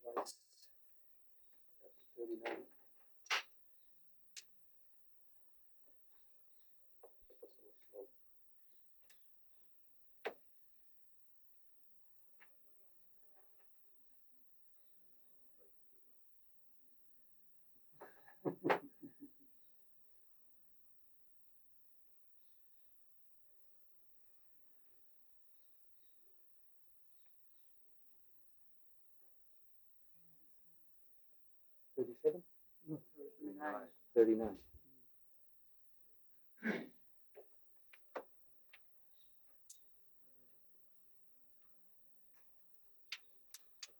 Advice, chapter 39. $37? No, 39.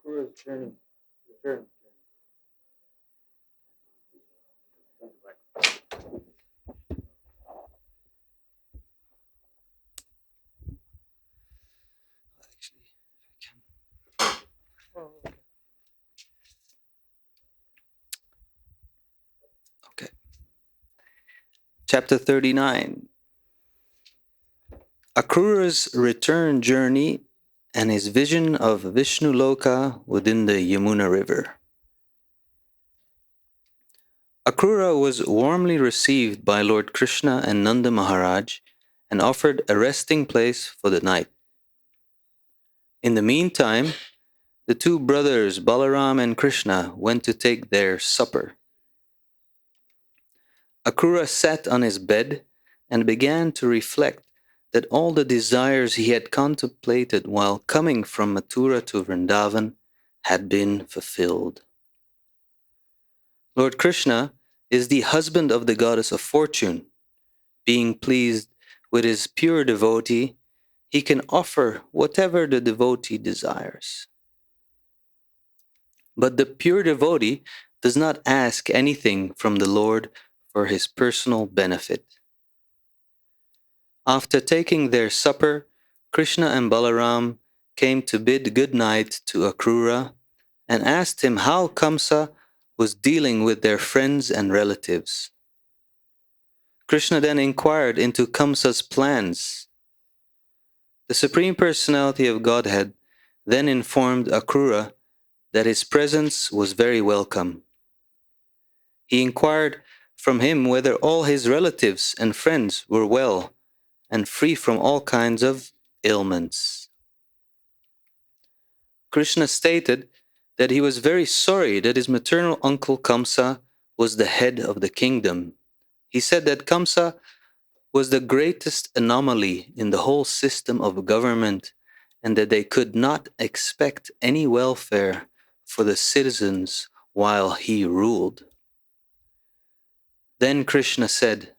Akrura's journey, return journey. Actually, if I can. Oh, okay. Okay. Chapter 39. Akrura's return journey and his vision of Vishnu Loka within the Yamuna River. Akrura was warmly received by Lord Krishna and Nanda Maharaj and offered a resting place for the night. In the meantime, the two brothers Balaram and Krishna went to take their supper. Akrura sat on his bed and began to reflect that all the desires he had contemplated while coming from Mathura to Vrindavan had been fulfilled. Lord Krishna is the husband of the goddess of fortune. Being pleased with his pure devotee, he can offer whatever the devotee desires. But the pure devotee does not ask anything from the Lord for his personal benefit. After taking their supper, Krishna and Balaram came to bid good night to Akrura and asked him how Kamsa was dealing with their friends and relatives. Krishna then inquired into Kamsa's plans. The Supreme Personality of Godhead then informed Akrura that his presence was very welcome. He inquired from him whether all his relatives and friends were well and free from all kinds of ailments. Krishna stated that he was very sorry that his maternal uncle Kamsa was the head of the kingdom. He said that Kamsa was the greatest anomaly in the whole system of government and that they could not expect any welfare for the citizens while he ruled. Then Krishna said,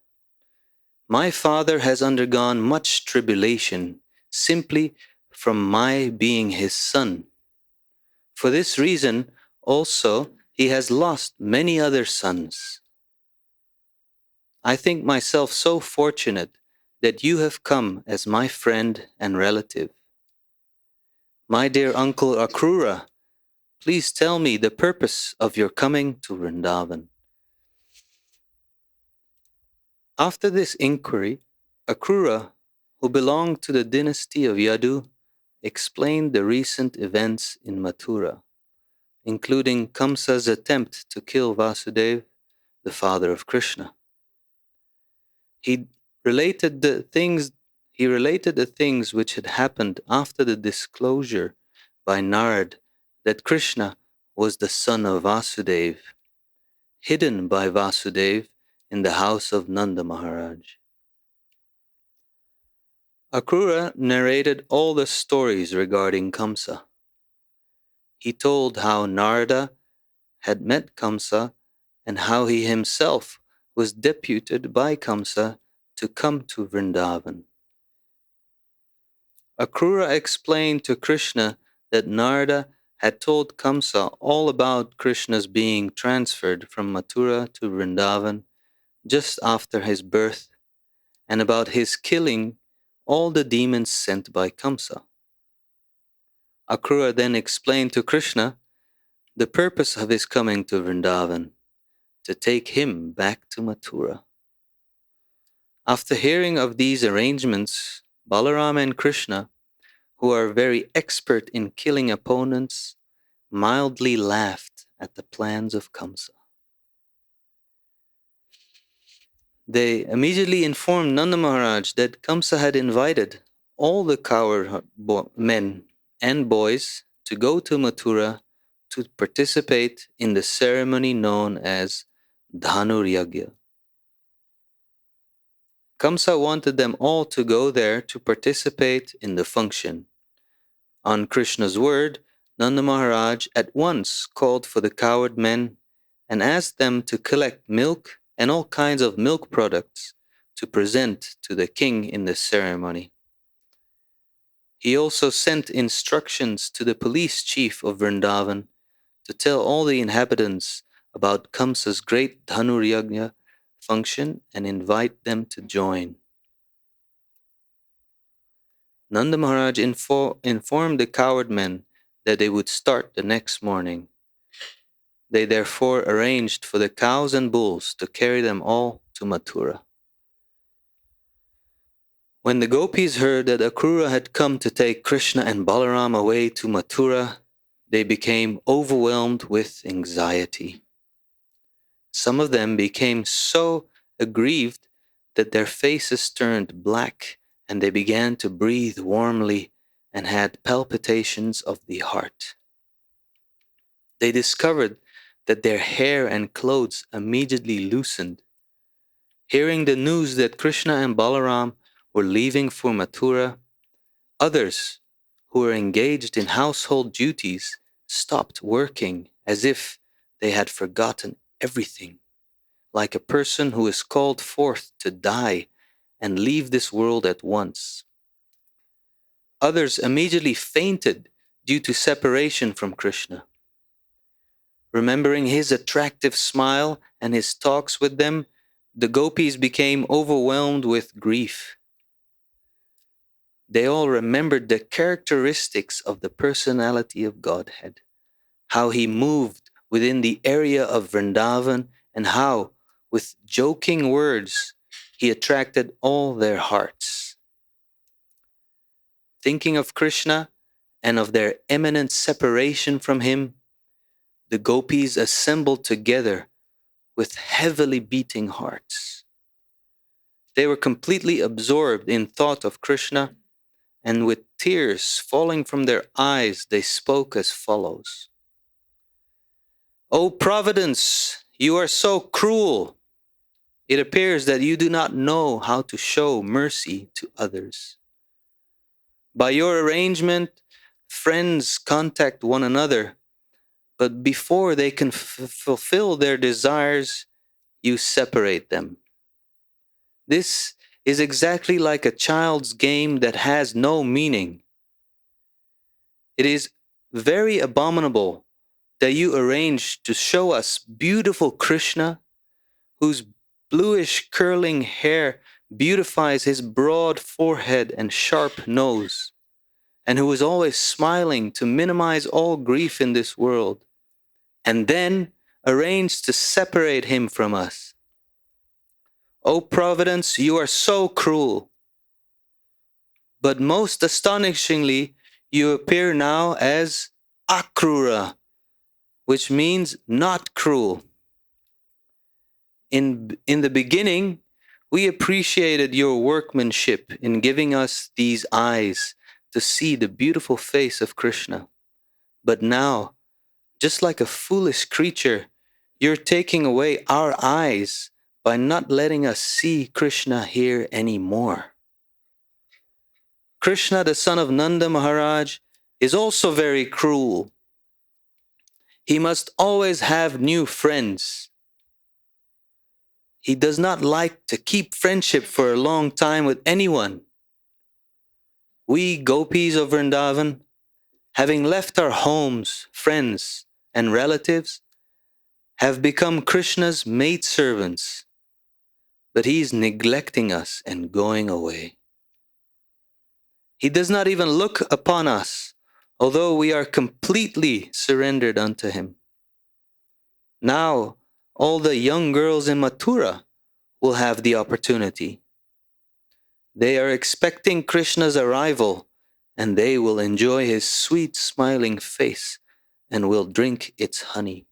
"My father has undergone much tribulation simply from my being his son. For this reason, also, he has lost many other sons. I think myself so fortunate that you have come as my friend and relative. My dear uncle Akrura, please tell me the purpose of your coming to Vrindavan." After this inquiry, Akrura, who belonged to the dynasty of Yadu, explained the recent events in Mathura, including Kamsa's attempt to kill Vasudeva, the father of Krishna. He related the things which had happened after the disclosure by Narad that Krishna was the son of Vasudeva, hidden by Vasudeva in the house of Nanda Maharaj. Akrura narrated all the stories regarding Kamsa. He told how Narada had met Kamsa and how he himself was deputed by Kamsa to come to Vrindavan. Akrura explained to Krishna that Narada had told Kamsa all about Krishna's being transferred from Mathura to Vrindavan just after his birth and about his killing all the demons sent by Kamsa. Akrura then explained to Krishna the purpose of his coming to Vrindavan, to take him back to Mathura. After hearing of these arrangements, Balaram and Krishna, who are very expert in killing opponents, mildly laughed at the plans of Kamsa. They immediately informed Nanda Maharaj that Kamsa had invited all the coward men and boys to go to Mathura to participate in the ceremony known as Dhanur Yagya. Kamsa wanted them all to go there to participate in the function. On Krishna's word, Nanda Maharaj at once called for the coward men and asked them to collect milk and all kinds of milk products to present to the king in the ceremony. He also sent instructions to the police chief of Vrindavan to tell all the inhabitants about Kamsa's great Dhanur Yagya function and invite them to join. Nanda Maharaj informed the coward men that they would start the next morning. They therefore arranged for the cows and bulls to carry them all to Mathura. When the gopis heard that Akrura had come to take Krishna and Balaram away to Mathura, they became overwhelmed with anxiety. Some of them became so aggrieved that their faces turned black and they began to breathe warmly and had palpitations of the heart. They discovered that their hair and clothes immediately loosened. Hearing the news that Krishna and Balaram were leaving for Mathura, others who were engaged in household duties stopped working as if they had forgotten everything, like a person who is called forth to die and leave this world at once. Others immediately fainted due to separation from Krishna. Remembering his attractive smile and his talks with them, the gopis became overwhelmed with grief. They all remembered the characteristics of the personality of Godhead, how he moved within the area of Vrindavan, and how, with joking words, he attracted all their hearts. Thinking of Krishna and of their imminent separation from him, the gopis assembled together with heavily beating hearts. They were completely absorbed in thought of Krishna, and with tears falling from their eyes, they spoke as follows. "O Providence, you are so cruel. It appears that you do not know how to show mercy to others. By your arrangement, friends contact one another, but before they can fulfill their desires, you separate them. This is exactly like a child's game that has no meaning. It is very abominable that you arranged to show us beautiful Krishna, whose bluish curling hair beautifies his broad forehead and sharp nose, and who is always smiling to minimize all grief in this world, and then arranged to separate him from us. O Providence, you are so cruel. But most astonishingly, you appear now as Akrura, which means not cruel. In the beginning, we appreciated your workmanship in giving us these eyes to see the beautiful face of Krishna. But now, just like a foolish creature, you're taking away our eyes by not letting us see Krishna here anymore. Krishna, the son of Nanda Maharaj, is also very cruel. He must always have new friends. He does not like to keep friendship for a long time with anyone. We gopis of Vrindavan, having left our homes, friends, and relatives, have become Krishna's maidservants, but he is neglecting us and going away. He does not even look upon us, although we are completely surrendered unto him. Now, all the young girls in Mathura will have the opportunity. They are expecting Krishna's arrival, and they will enjoy his sweet smiling face and will drink its honey.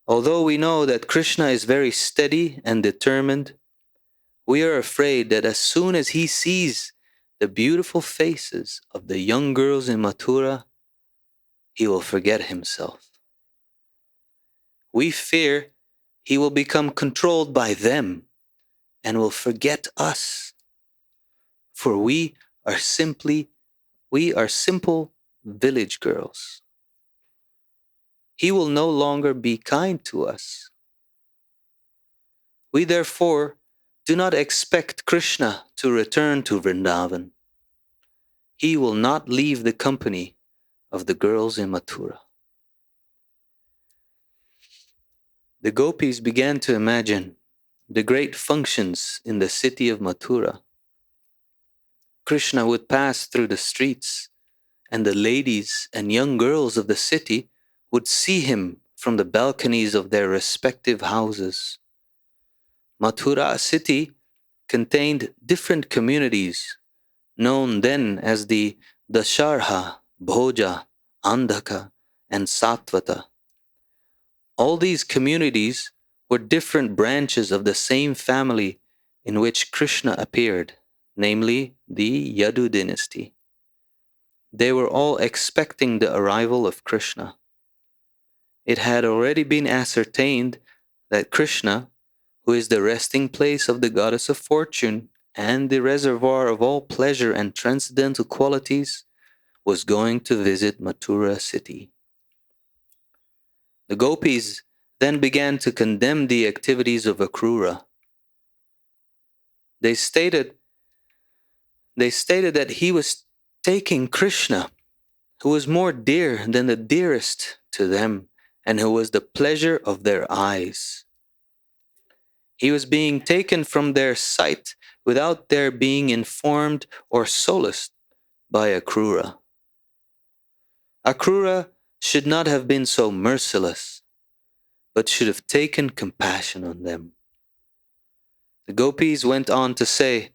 Although we know that Krishna is very steady and determined, we are afraid that as soon as he sees the beautiful faces of the young girls in Mathura, he will forget himself. We fear he will become controlled by them and will forget us. For we are simple village girls. He will no longer be kind to us. We therefore do not expect Krishna to return to Vrindavan. He will not leave the company of the girls in Mathura. The gopis began to imagine the great functions in the city of Mathura. Krishna would pass through the streets, and the ladies and young girls of the city would see him from the balconies of their respective houses. Mathura city contained different communities, known then as the Dasharha, Bhoja, Andhaka, and Satvata. All these communities were different branches of the same family in which Krishna appeared, namely the Yadu dynasty. They were all expecting the arrival of Krishna. It had already been ascertained that Krishna, who is the resting place of the goddess of fortune and the reservoir of all pleasure and transcendental qualities, was going to visit Mathura city. The gopis then began to condemn the activities of Akrura. They stated that he was taking Krishna, who was more dear than the dearest to them, and who was the pleasure of their eyes. He was being taken from their sight without their being informed or solaced by Akrura. Akrura should not have been so merciless, but should have taken compassion on them. The gopis went on to say,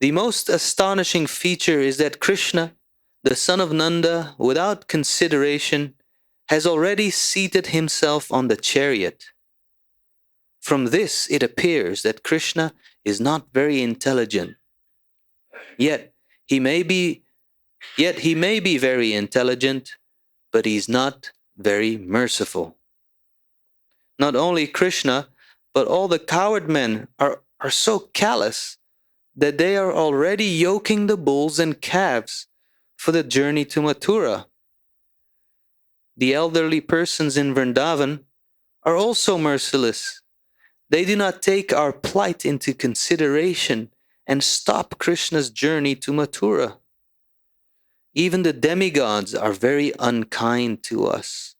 "The most astonishing feature is that Krishna, the son of Nanda, without consideration, has already seated himself on the chariot. From this it appears that Krishna is not very intelligent. Yet he may be very intelligent, but he's not very merciful. Not only Krishna, but all the coward men are so callous that they are already yoking the bulls and calves for the journey to Mathura. The elderly persons in Vrindavan are also merciless. They do not take our plight into consideration and stop Krishna's journey to Mathura. Even the demigods are very unkind to us.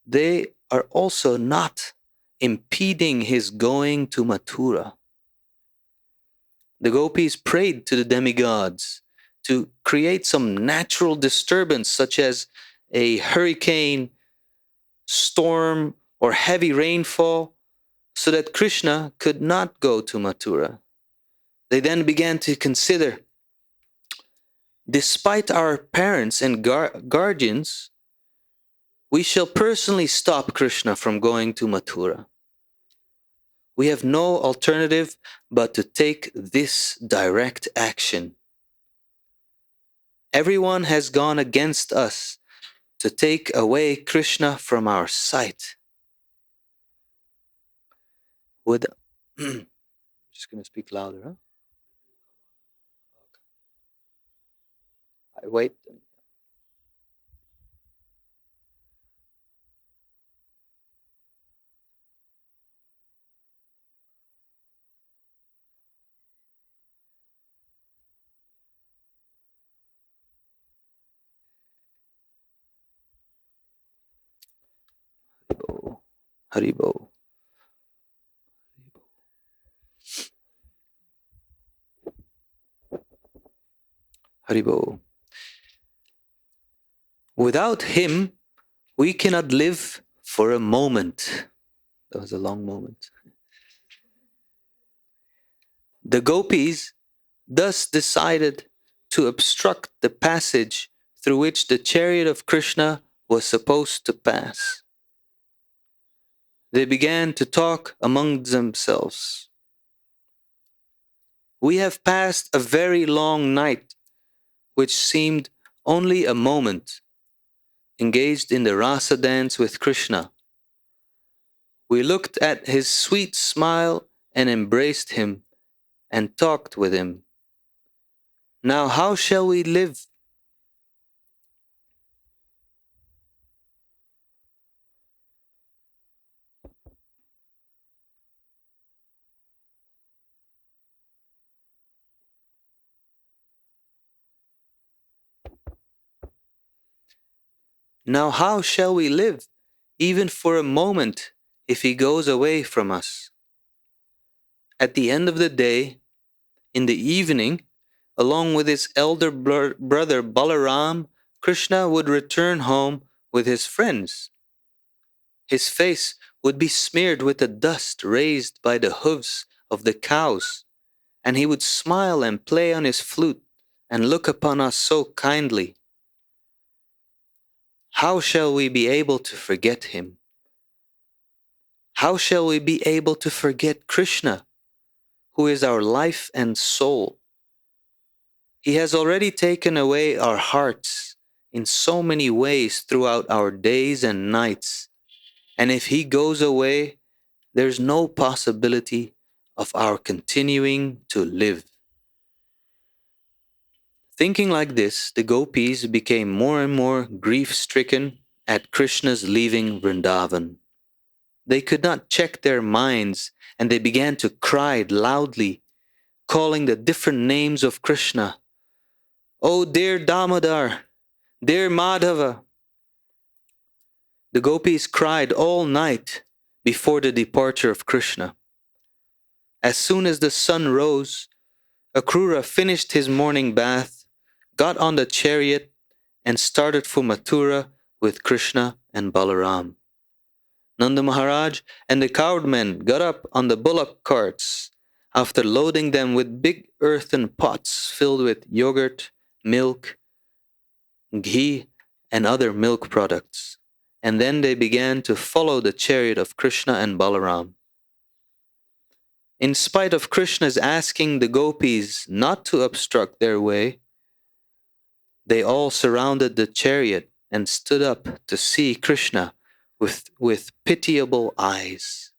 They are also not impeding his going to Mathura." The gopis prayed to the demigods to create some natural disturbance, such as a hurricane, storm, or heavy rainfall, so that Krishna could not go to Mathura. They then began to consider, despite our parents and guardians, we shall personally stop Krishna from going to Mathura. We have no alternative but to take this direct action. Everyone has gone against us to take away Krishna from our sight. Just going to speak louder, huh? I wait. Haribo. Haribo. Haribo. Without him, we cannot live for a moment. That was a long moment. The gopis thus decided to obstruct the passage through which the chariot of Krishna was supposed to pass. They began to talk among themselves. We have passed a very long night, which seemed only a moment, engaged in the rasa dance with Krishna. We looked at his sweet smile and embraced him and talked with him. Now how shall we live? Now how shall we live, even for a moment, if he goes away from us? At the end of the day, in the evening, along with his elder brother Balaram, Krishna would return home with his friends. His face would be smeared with the dust raised by the hooves of the cows, and he would smile and play on his flute and look upon us so kindly. How shall we be able to forget him? How shall we be able to forget Krishna, who is our life and soul? He has already taken away our hearts in so many ways throughout our days and nights, and if he goes away, there's no possibility of our continuing to live. Thinking like this, the gopis became more and more grief-stricken at Krishna's leaving Vrindavan. They could not check their minds, and they began to cry loudly, calling the different names of Krishna. Oh, dear Damodar, dear Madhava. The gopis cried all night before the departure of Krishna. As soon as the sun rose, Akrura finished his morning bath, got on the chariot, and started for Mathura with Krishna and Balaram. Nanda Maharaj and the cowherdmen got up on the bullock carts after loading them with big earthen pots filled with yogurt, milk, ghee, and other milk products, and then they began to follow the chariot of Krishna and Balaram. In spite of Krishna's asking the gopis not to obstruct their way, they all surrounded the chariot and stood up to see Krishna with pitiable eyes.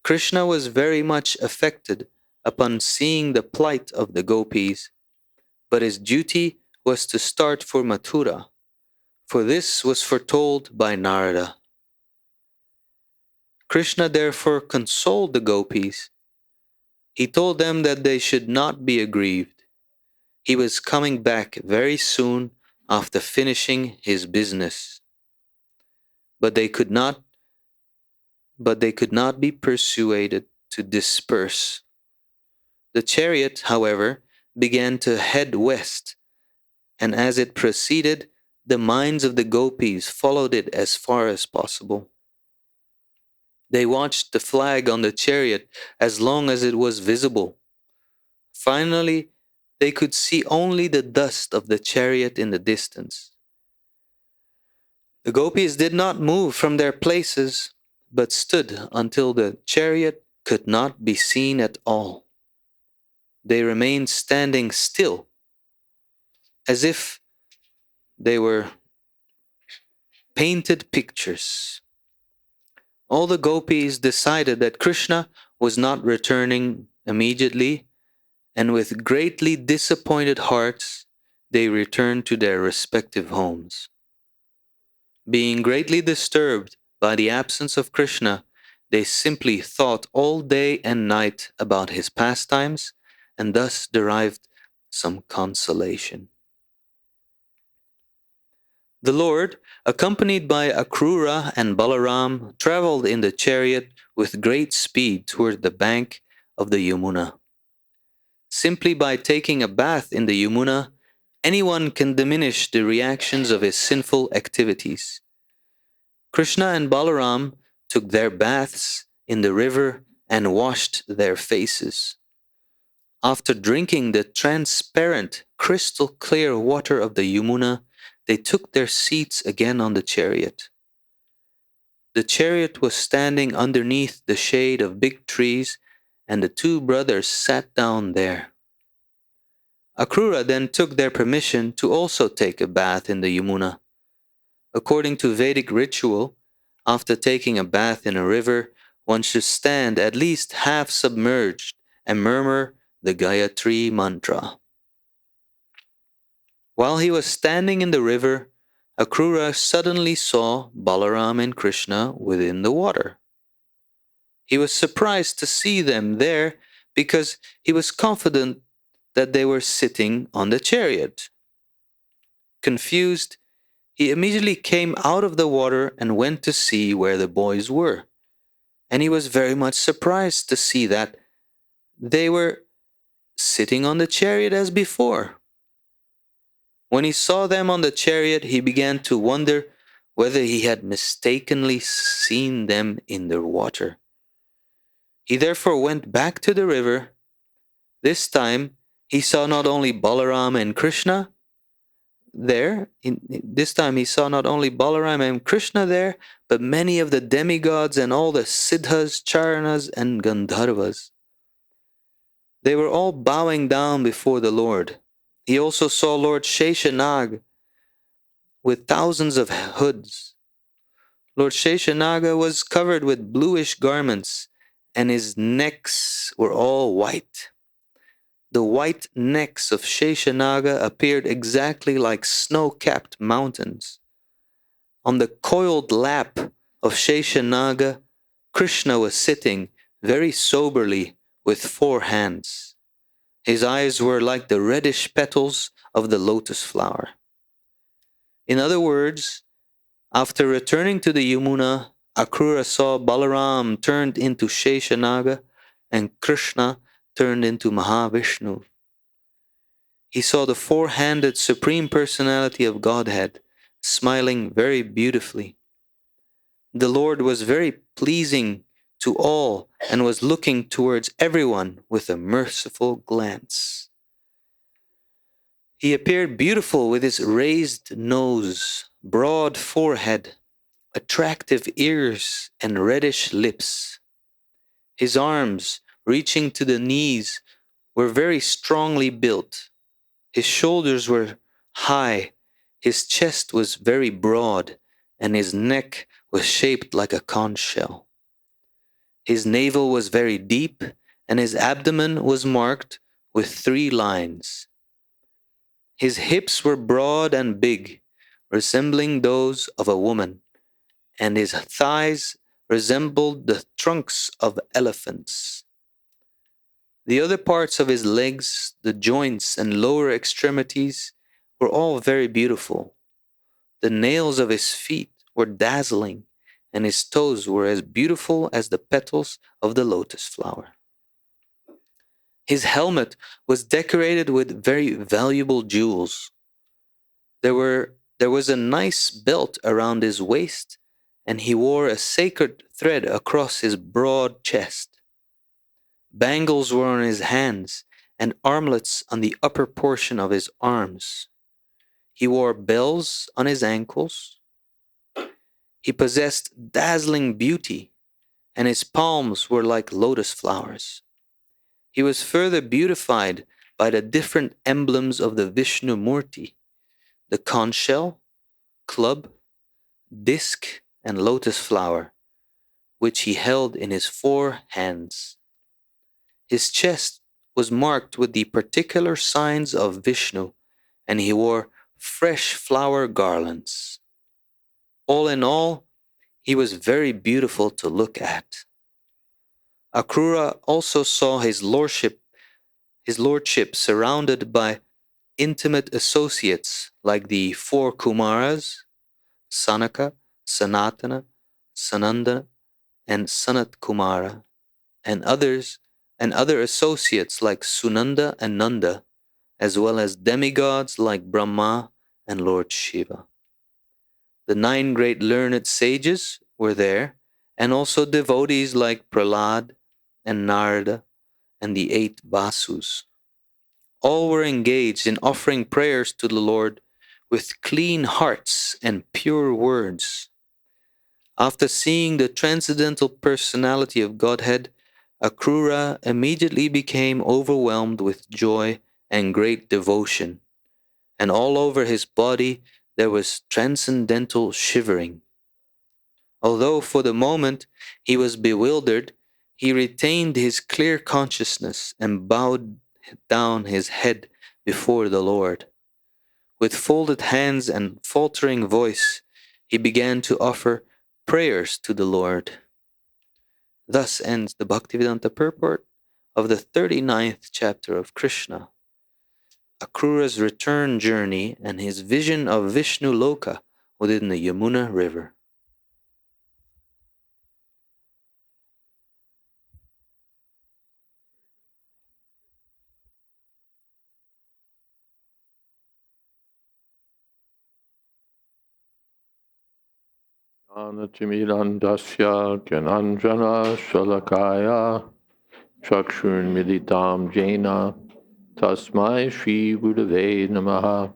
Krishna was very much affected upon seeing the plight of the gopis, but his duty was to start for Mathura, for this was foretold by Narada. Krishna therefore consoled the gopis. He told them that they should not be aggrieved. He was coming back very soon after finishing his business. But they could not be persuaded to disperse. The chariot, however, began to head west, and as it proceeded, the minds of the gopis followed it as far as possible. They watched the flag on the chariot as long as it was visible. Finally, they could see only the dust of the chariot in the distance. The gopis did not move from their places, but stood until the chariot could not be seen at all. They remained standing still, as if they were painted pictures. All the gopis decided that Krishna was not returning immediately, and with greatly disappointed hearts, they returned to their respective homes. Being greatly disturbed by the absence of Krishna, they simply thought all day and night about his pastimes, and thus derived some consolation. The Lord, accompanied by Akrura and Balaram, traveled in the chariot with great speed toward the bank of the Yamuna. Simply by taking a bath in the Yamuna, anyone can diminish the reactions of his sinful activities. Krishna and Balaram took their baths in the river and washed their faces. After drinking the transparent, crystal clear water of the Yamuna, they took their seats again on the chariot. The chariot was standing underneath the shade of big trees, and the two brothers sat down there. Akrura then took their permission to also take a bath in the Yamuna. According to Vedic ritual, after taking a bath in a river, one should stand at least half submerged and murmur the Gayatri mantra. While he was standing in the river, Akrura suddenly saw Balaram and Krishna within the water. He was surprised to see them there because he was confident that they were sitting on the chariot. Confused, he immediately came out of the water and went to see where the boys were. And he was very much surprised to see that they were sitting on the chariot as before. When he saw them on the chariot, he began to wonder whether he had mistakenly seen them in the water. He therefore went back to the river. This time, he saw not only Balaram and Krishna there, this time he saw not only Balaram and Krishna there, but many of the demigods and all the Siddhas, Charanas, and Gandharvas. They were all bowing down before the Lord. He also saw Lord Sheshanag with thousands of hoods. Lord Sheshanaga was covered with bluish garments, and his necks were all white. The white necks of Sheshanaga appeared exactly like snow-capped mountains. On the coiled lap of Sheshanaga, Krishna was sitting very soberly with 4 hands. His eyes were like the reddish petals of the lotus flower. In other words, after returning to the Yamuna, Akrura saw Balaram turned into Sheshanaga and Krishna turned into Mahavishnu. He saw the 4-handed Supreme Personality of Godhead smiling very beautifully. The Lord was very pleasing to all and was looking towards everyone with a merciful glance. He appeared beautiful with his raised nose, broad forehead, attractive ears, and reddish lips. His arms, reaching to the knees, were very strongly built. His shoulders were high, his chest was very broad, and his neck was shaped like a conch shell. His navel was very deep, and his abdomen was marked with 3 lines. His hips were broad and big, resembling those of a woman, and his thighs resembled the trunks of elephants. The other parts of his legs, the joints and lower extremities, were all very beautiful. The nails of his feet were dazzling, and his toes were as beautiful as the petals of the lotus flower. His helmet was decorated with very valuable jewels. There was a nice belt around his waist, and he wore a sacred thread across his broad chest. Bangles were on his hands, and armlets on the upper portion of his arms. He wore bells on his ankles. He possessed dazzling beauty, and his palms were like lotus flowers. He was further beautified by the different emblems of the Vishnu Murti, the conch shell, club, disc, and lotus flower, which he held in his 4 hands. His chest was marked with the particular signs of Vishnu, and he wore fresh flower garlands. All in all, he was very beautiful to look at. Akrura also saw his lordship surrounded by intimate associates like the 4 Kumaras, Sanaka, Sanatana, Sananda, and Sanat Kumara, and other associates like Sunanda and Nanda, as well as demigods like Brahma and Lord Shiva. The 9 great learned sages were there, and also devotees like Prahlad and Narada and the 8 Vasus. All were engaged in offering prayers to the Lord with clean hearts and pure words. After seeing the transcendental personality of Godhead, Akrura immediately became overwhelmed with joy and great devotion, and all over his body there was transcendental shivering. Although for the moment he was bewildered, he retained his clear consciousness and bowed down his head before the Lord. With folded hands and faltering voice, he began to offer prayers to the Lord. Thus ends the Bhaktivedanta purport of the 39th chapter of Krishna, Akrura's return journey and his vision of Vishnu Loka within the Yamuna River. Anatimirandasya Gyananjana Shalakaya Chakshurmilitam Jena Tasmai Shri Gurave Namaha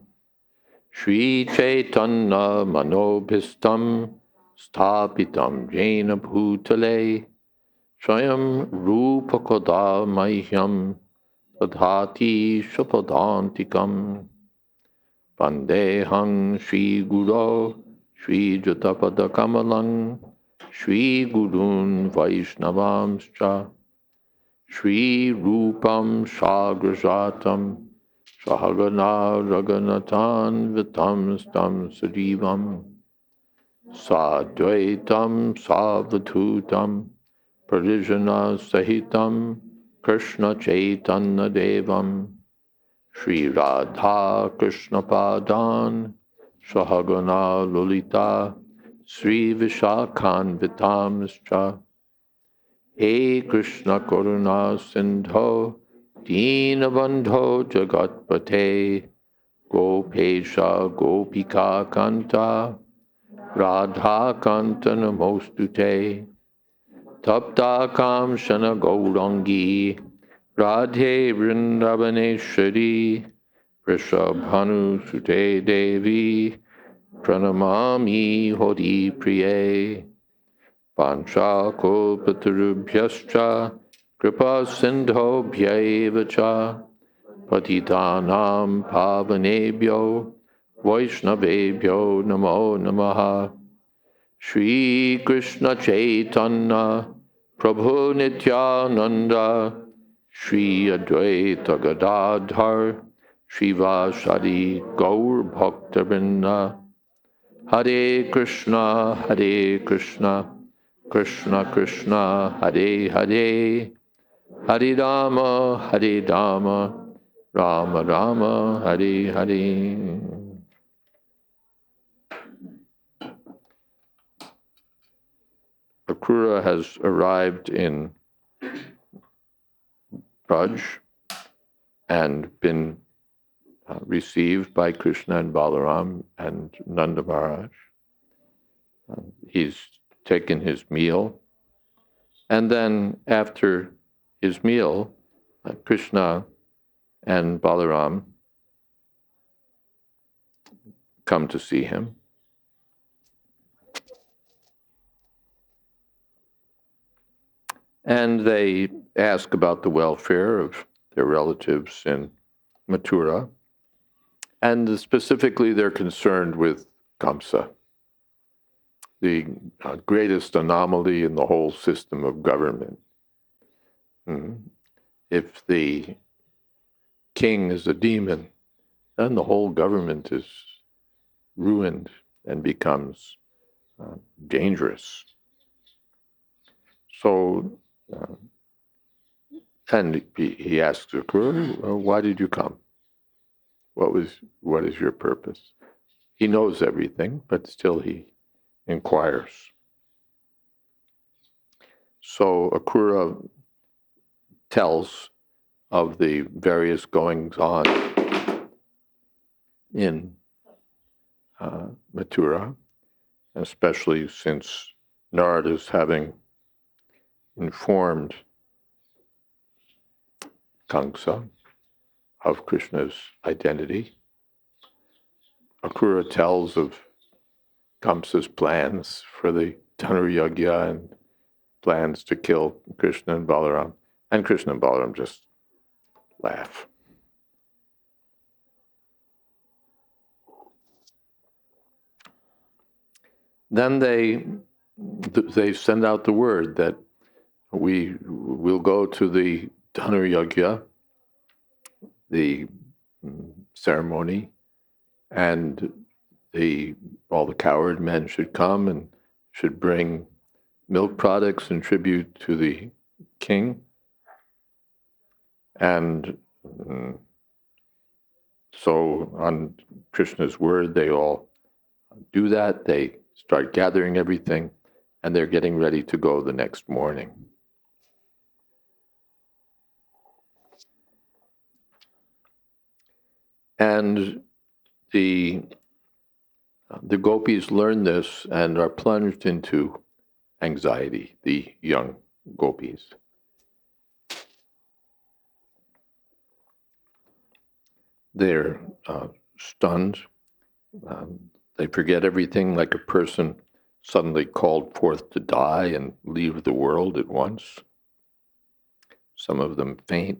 Shri Chaitanya Manobhistam Sthapitam Jena Bhutale Swayam Rupakoda Mahyam Tadhati Shapadantikam Vandehang Shri Guru Shri Jatapada Kamalang Shri Gurun Vaishnavamscha Shri Rupam Sagrajatam Sahagana Raganatan Vitam Stam Sajivam Sadvaitam Savatutam Parijana Sahitam Krishna Chaitanya Devam Shri Radha Krishna Padan Sahagana Lolita Sri Vishakhan Vitamscha He Krishna Karuna Sindho Dinabandho Jagatpate Gopesha Gopika Kanta Radha Kanta Namostute Tapta Kamshana Gaurangi Radhe Vrindavaneshwari Vrishabhanu Sute Devi Pranamami Hori Priye Pancha Kalpatarubhyascha Kripa Sindho Bhyaevacha Patitanam Pavanebhyo Vaishnavebhyo Namo Namaha Shri Krishna Chaitanya Prabhu Nityananda Shri Advaita Gadadhar Shivasadi Gaur Bhaktabinda Hare Krishna Krishna Krishna Hare Hare Hare Rama Rama Rama Hare Hare. Akrura has arrived in Braj and been received by Krishna and Balaram and Nanda Maharaj. He's taken his meal, and then after his meal, Krishna and Balaram come to see him. And they ask about the welfare of their relatives in Mathura, and specifically they're concerned with Kamsa, the greatest anomaly in the whole system of government. If the king is a demon, then the whole government is ruined and becomes dangerous. So, and he asks Akrura, why did you come? What is your purpose? He knows everything, but still he inquires. So Akrura tells of the various goings on in Mathura, especially since Narada's having informed Kamsa of Krishna's identity. Akrura tells of Kamsa's plans for the Dhanuragya and plans to kill Krishna and Balaram. And Krishna and Balaram just laugh. Then they send out the word that we will go to the Dhanuragya, the ceremony, and all the coward men should come and should bring milk products and tribute to the king. And so on Krishna's word, they all do that. They start gathering everything, and they're getting ready to go the next morning. And the gopis learn this and are plunged into anxiety, the young gopis. They're stunned. They forget everything, like a person suddenly called forth to die and leave the world at once. Some of them faint.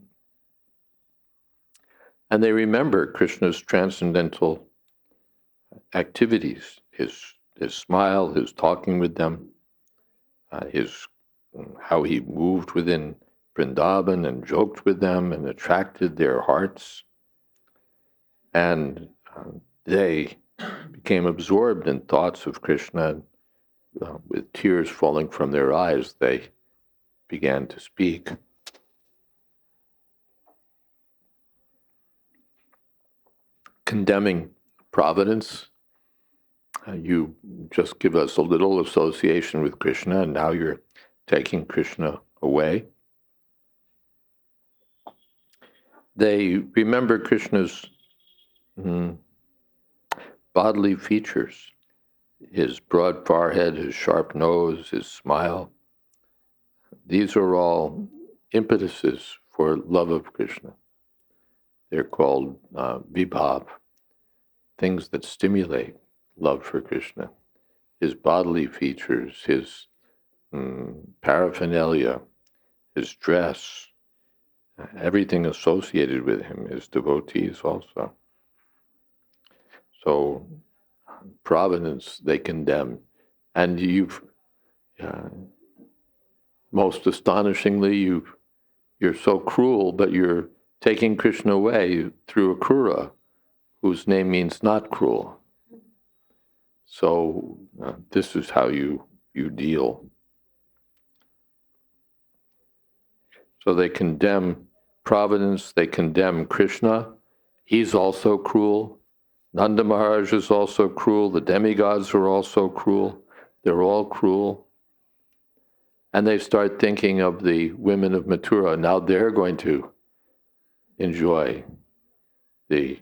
And they remember Krishna's transcendental activities, his smile, his talking with them, how he moved within Vrindavan and joked with them and attracted their hearts. And they became absorbed in thoughts of Krishna. With tears falling from their eyes, they began to speak. Condemning providence. You just give us a little association with Krishna, and now you're taking Krishna away. They remember Krishna's bodily features, his broad forehead, his sharp nose, his smile. These are all impetuses for love of Krishna. They're called vibhav, things that stimulate love for Krishna. His bodily features, his paraphernalia, his dress, everything associated with him is devotees also. So providence they condemn. And most astonishingly, you're so cruel, but you're taking Krishna away through Akrura, whose name means not cruel. So this is how you deal. So they condemn providence, they condemn Krishna. He's also cruel. Nanda Maharaj is also cruel. The demigods are also cruel. They're all cruel. And they start thinking of the women of Mathura. Now they're going to enjoy the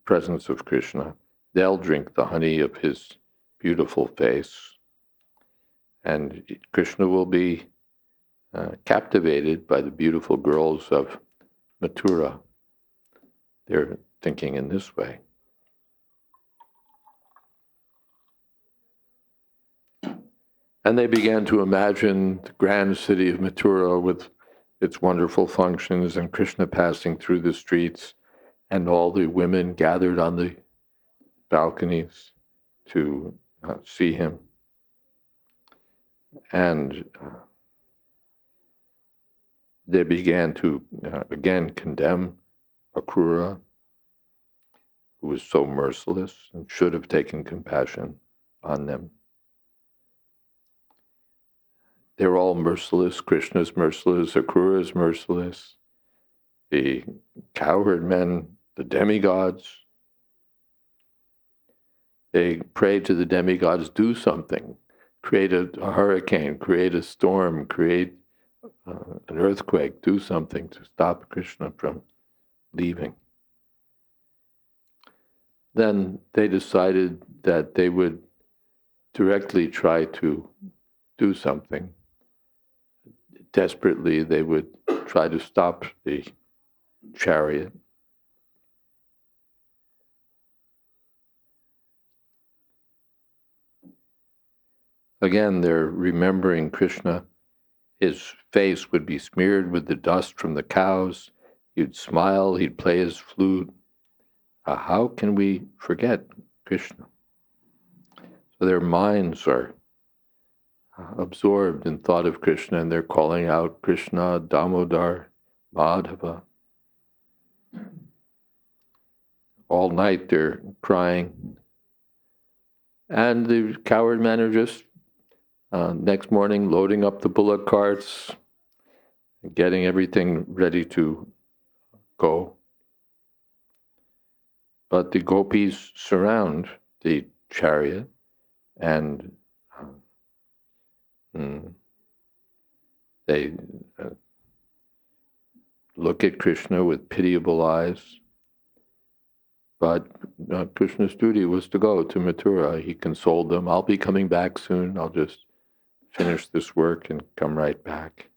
presence of Krishna. They'll drink the honey of his beautiful face. And Krishna will be captivated by the beautiful girls of Mathura. They're thinking in this way. And they began to imagine the grand city of Mathura with its wonderful functions and Krishna passing through the streets and all the women gathered on the balconies to see him. And they began to again condemn Akrura, who was so merciless and should have taken compassion on them. They're all merciless. Krishna's merciless. Akrura is merciless. The cowherd men, the demigods, they pray to the demigods, do something. Create a hurricane, create a storm, create an earthquake, do something to stop Krishna from leaving. Then they decided that they would directly try to do something. Desperately, they would try to stop the chariot. Again, they're remembering Krishna. His face would be smeared with the dust from the cows. He'd smile, he'd play his flute. How can we forget Krishna? So their minds are absorbed in thought of Krishna, and they're calling out Krishna, Damodar, Madhava. All night they're crying. And the cowherd men are just, next morning, loading up the bullock carts, getting everything ready to go. But the gopis surround the chariot and they look at Krishna with pitiable eyes. But Krishna's duty was to go to Mathura. He consoled them. I'll be coming back soon. I'll just finish this work and come right back.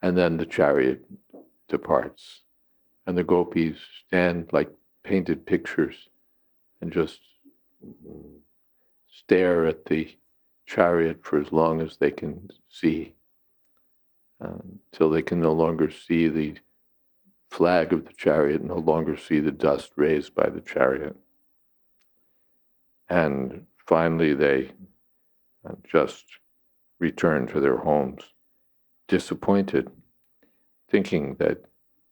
And then the chariot departs. And the gopis stand like painted pictures and just stare at the chariot for as long as they can see, until they can no longer see the flag of the chariot, no longer see the dust raised by the chariot. And finally they just return to their homes, disappointed, thinking that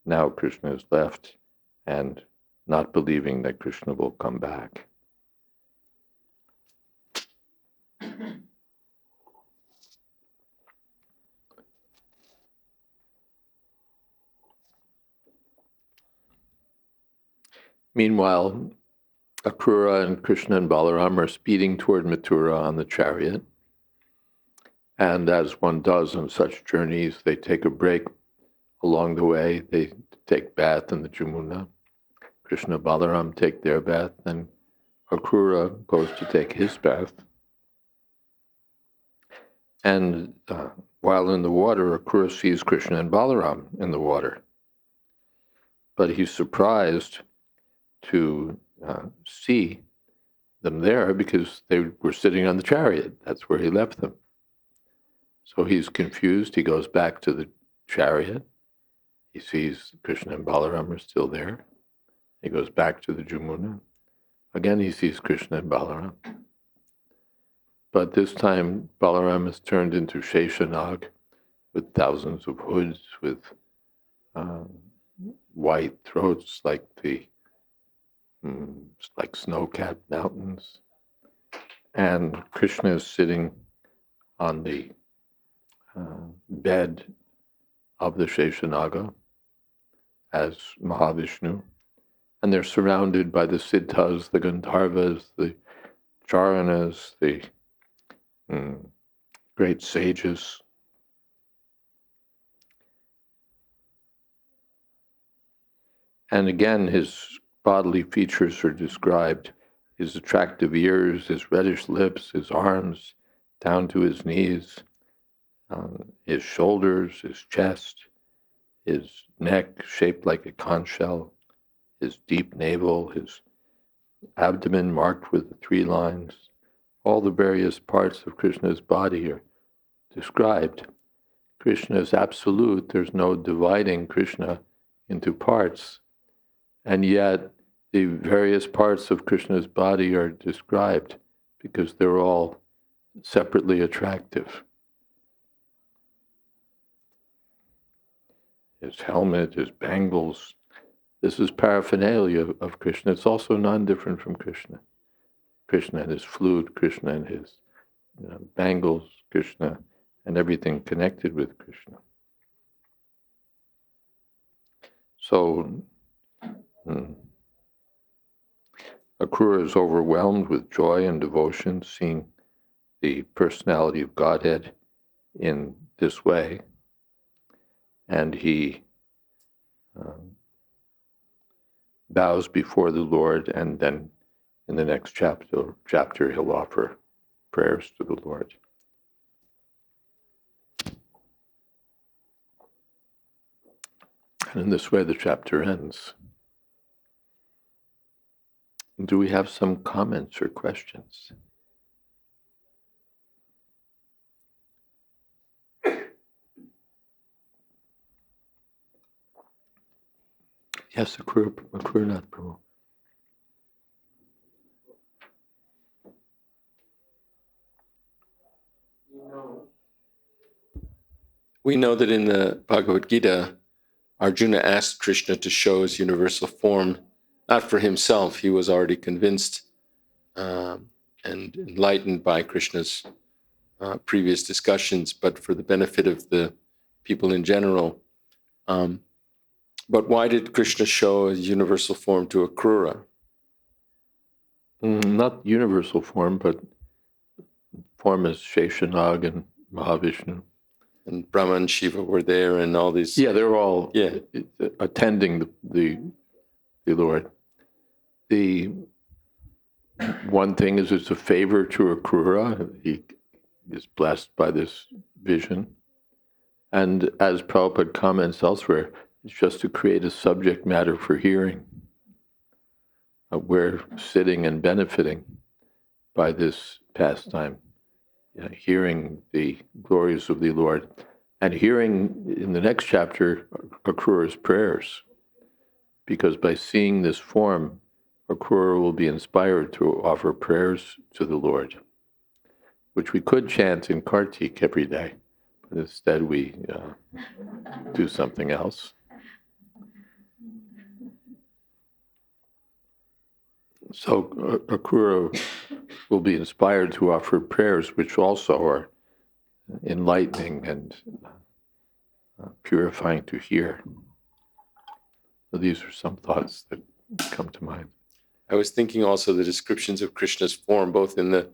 now Krishna is left and not believing that Krishna will come back. Meanwhile, Akrura and Krishna and Balaram are speeding toward Mathura on the chariot. And as one does on such journeys, they take a break along the way. They take bath in the Jamuna. Krishna and Balaram take their bath, and Akrura goes to take his bath. And while in the water, Akrura sees Krishna and Balaram in the water. But he's surprised to see them there because they were sitting on the chariot. That's where he left them. So he's confused. He goes back to the chariot. He sees Krishna and Balaram are still there. He goes back to the Jamuna. Again, he sees Krishna and Balaram. But this time, Balaram is turned into Sheshanag with thousands of hoods, with white throats like like snow-capped mountains. And Krishna is sitting on the bed of the Sheshanaga as Mahavishnu. And they're surrounded by the Siddhas, the Gandharvas, the Charanas, the great sages. And again, his bodily features are described: his attractive ears, his reddish lips, his arms down to his knees, his shoulders, his chest, his neck shaped like a conch shell, his deep navel, his abdomen marked with the 3 lines. All the various parts of Krishna's body are described. Krishna is absolute. There's no dividing Krishna into parts. And yet, the various parts of Krishna's body are described because they're all separately attractive. His helmet, his bangles. This is paraphernalia of Krishna. It's also non-different from Krishna. Krishna and his flute, Krishna and his bangles, Krishna and everything connected with Krishna. So, Akrura is overwhelmed with joy and devotion, seeing the personality of Godhead in this way. And he bows before the Lord, and then in the next chapter he'll offer prayers to the Lord. And in this way, the chapter ends. Do we have some comments or questions? Yes, Akrurnath Prabhu. We know that in the Bhagavad Gita, Arjuna asked Krishna to show his universal form, not for himself. He was already convinced and enlightened by Krishna's previous discussions, but for the benefit of the people in general. But why did Krishna show his universal form to Akrura? Not universal form, but form as Sheshanag and Mahavishnu. And Brahma and Shiva were there, and all these. Yeah, they're all attending the Lord. The one thing is it's a favor to Akrura. He is blessed by this vision. And as Prabhupada comments elsewhere, it's just to create a subject matter for hearing. We're sitting and benefiting by this pastime, hearing the glories of the Lord, and hearing in the next chapter Akrura's prayers. Because by seeing this form, Akrura will be inspired to offer prayers to the Lord, which we could chant in Kartik every day, but instead we do something else. So Akrura will be inspired to offer prayers which also are enlightening and purifying to hear. So these are some thoughts that come to mind. I was thinking also the descriptions of Krishna's form, both in the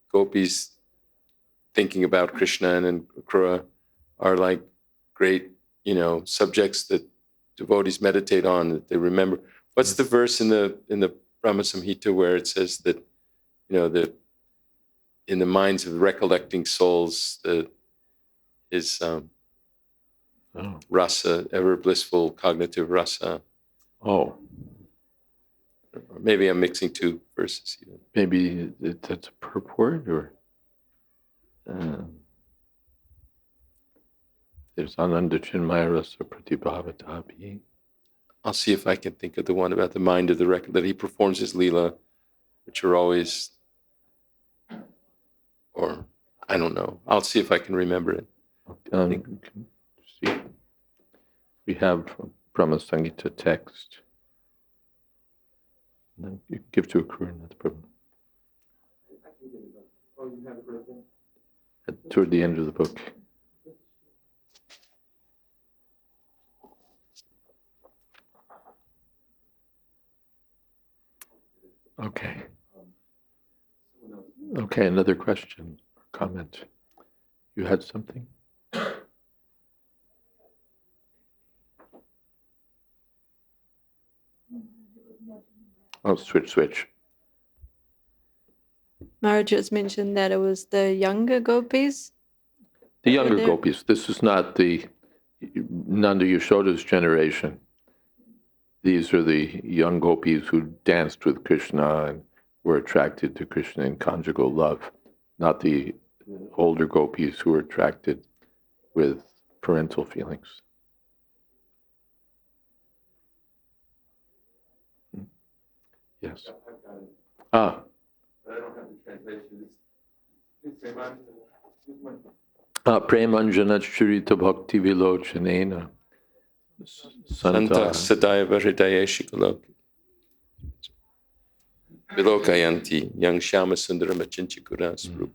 gopis thinking about Krishna and in Akrura, are like great, subjects that devotees meditate on, that they remember. What's the verse in the Brahma Samhita where it says that, that in the minds of recollecting souls, is rasa, ever blissful cognitive rasa. Oh. Or maybe I'm mixing two verses. Maybe that's a purport, or there's Ananda Chinmaya Rasa Pratibhavatapi. I'll see if I can think of the one about the mind of the record, that he performs his lila, which are always, or I don't know. I'll see if I can remember it. See. We have Brahma Samhita text. And then you give to Akrura, not the problem. Toward the end of the book. Okay. Okay, another question or comment. You had something? Oh, switch. Maharaj just mentioned that it was the younger gopis. The younger gopis. This is not the Nanda Yashoda's generation. These are the young gopis who danced with Krishna and were attracted to Krishna in conjugal love, not the older gopis who were attracted with parental feelings. Yes. Ah. But I don't have the translation. Premanjana Churita Bhakti Vilochanena Santa Sadaiva Hridaya Shikalok Vilokayanti Yang Shama Sundaram Achinchikura Sprup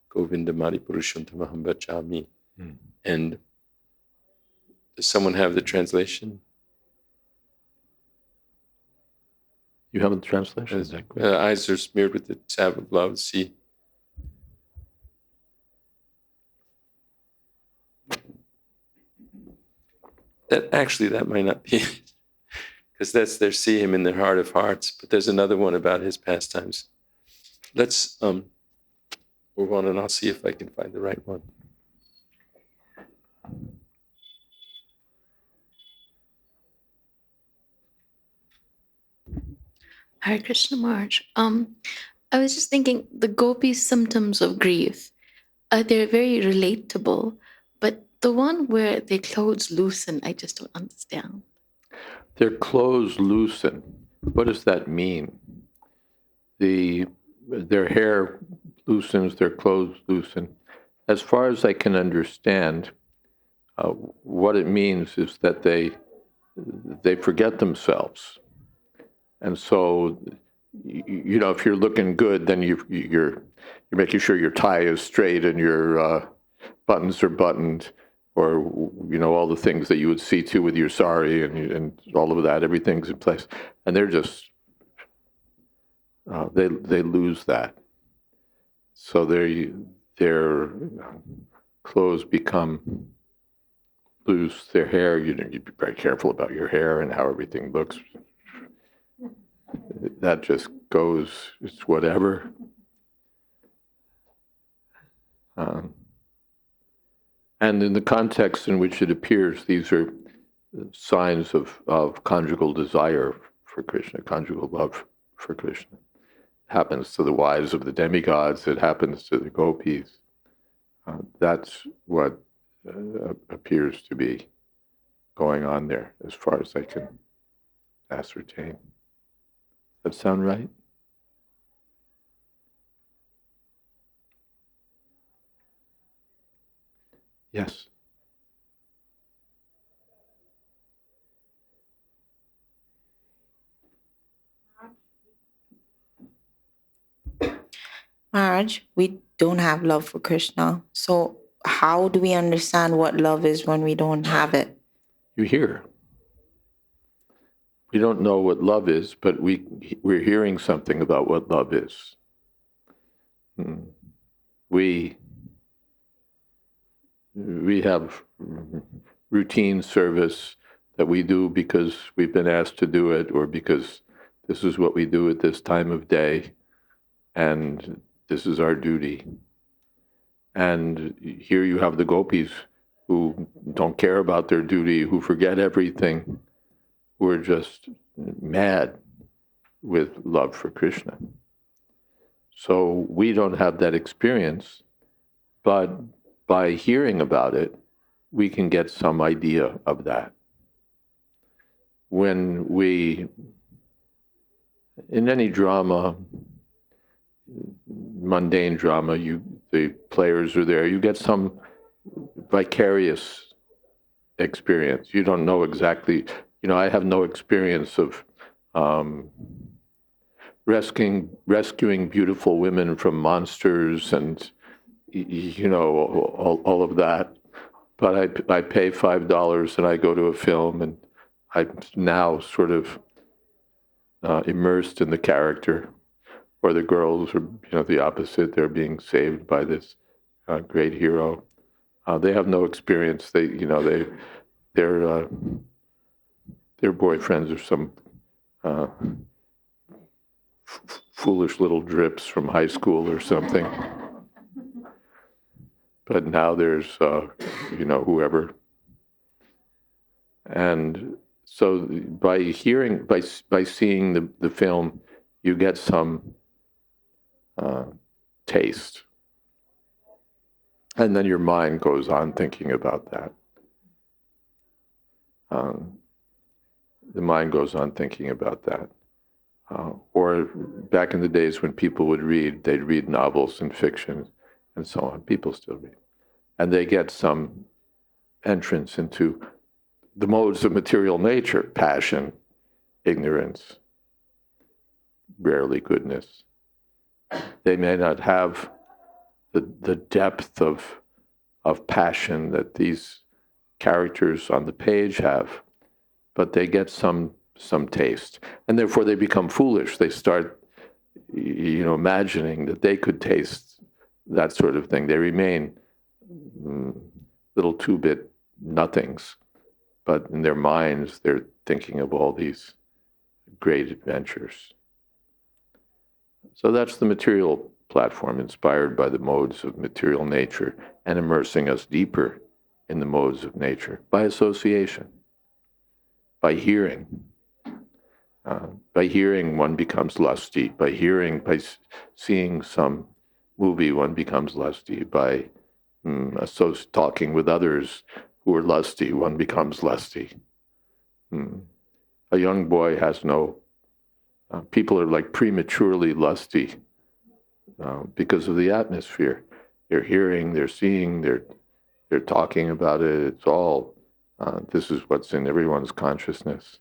Govinda Mari Purushuntamaham Bachami. And does someone have the translation? You have the translation? Eyes are smeared with the salve of love. See. That might not be, because that's their see him in their heart of hearts. But there's another one about his pastimes. Let's move on, and I'll see if I can find the right one. Hare Krishna Maharaj. I was just thinking the gopis' symptoms of grief, they're very relatable, but the one where their clothes loosen, I just don't understand. Their clothes loosen. What does that mean? Their hair loosens, their clothes loosen. As far as I can understand, what it means is that they forget themselves, and so if you're looking good, then you're making sure your tie is straight and your buttons are buttoned, or all the things that you would see to with your sari and all of that. Everything's in place, and they're just they lose that. So their clothes become loose. Their hair, you'd be very careful about your hair and how everything looks. That just goes, it's whatever. And in the context in which it appears, these are signs of conjugal desire for Krishna, conjugal love for Krishna. It happens to the wives of the demigods, it happens to the gopis. That's what appears to be going on there, as far as I can ascertain. That sound right? Yes. Maharaj, we don't have love for Krishna. So how do we understand what love is when we don't have it? You hear. We don't know what love is, but we're hearing something about what love is. We have routine service that we do because we've been asked to do it, or because this is what we do at this time of day, and this is our duty. And here you have the gopis who don't care about their duty, who forget everything, who are just mad with love for Krishna. So we don't have that experience, but by hearing about it, we can get some idea of that. When in any drama, mundane drama, the players are there, you get some vicarious experience. You don't know exactly, I have no experience of rescuing beautiful women from monsters and, all of that. But I pay $5 and I go to a film, and I'm now sort of immersed in the character. Or the girls are, the opposite. They're being saved by this great hero. They have no experience. Their boyfriends are some foolish little drips from high school or something. But now there's, whoever. And so by seeing the film, you get some taste. And then your mind goes on thinking about that. The mind goes on thinking about that. Or back in the days when people would read, they'd read novels and fiction and so on. People still read. And they get some entrance into the modes of material nature: passion, ignorance, rarely goodness. They may not have the depth of passion that these characters on the page have, but they get some taste, and therefore they become foolish. They start, imagining that they could taste that sort of thing. They remain little two-bit nothings, but in their minds they're thinking of all these great adventures. So that's the material platform, inspired by the modes of material nature and immersing us deeper in the modes of nature by association, by hearing. By hearing, one becomes lusty. By hearing, seeing some movie, one becomes lusty. By talking with others who are lusty, one becomes lusty. A young boy has no, people are like prematurely lusty because of the atmosphere. They're hearing, they're seeing, they're talking about it. It's all, this is what's in everyone's consciousness.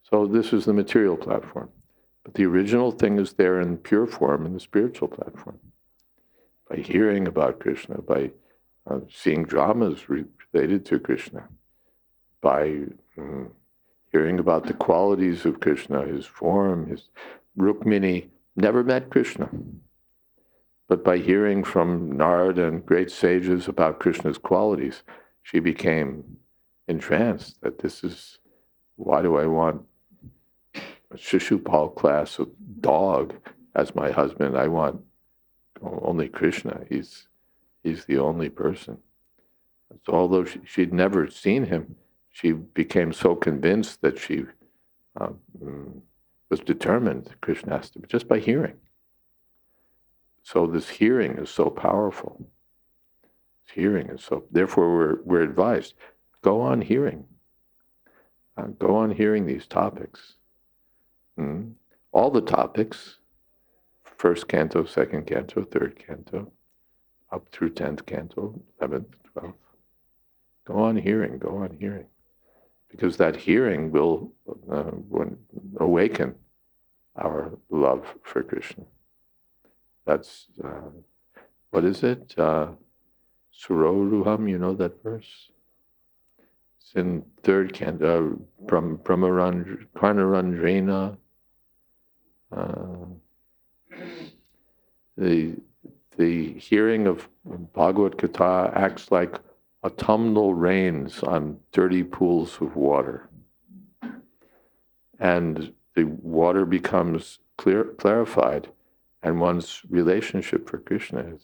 So this is the material platform. But the original thing is there in pure form in the spiritual platform. By hearing about Krishna, by seeing dramas related to Krishna, by hearing about the qualities of Krishna, his form, his Rukmini never met Krishna. But by hearing from Narada and great sages about Krishna's qualities, she became entranced that this is, why do I want a Shishupal class of dog as my husband? I want only Krishna. He's the only person. So although she'd never seen him, she became so convinced that she was determined Krishna has to be, just by hearing. So this hearing is so powerful. Hearing is so, therefore we're advised, go on hearing. Go on hearing these topics. All the topics, first canto, second canto, third canto, up through 10th canto, 11th, 12th. Go on hearing, go on hearing. Because that hearing will awaken our love for Krishna. That's, what is it? Suroruham, you know that verse? It's in third canto, Karnarandrena. The hearing of Bhagavad Gita acts like autumnal rains on dirty pools of water. And the water becomes clarified, and one's relationship for Krishna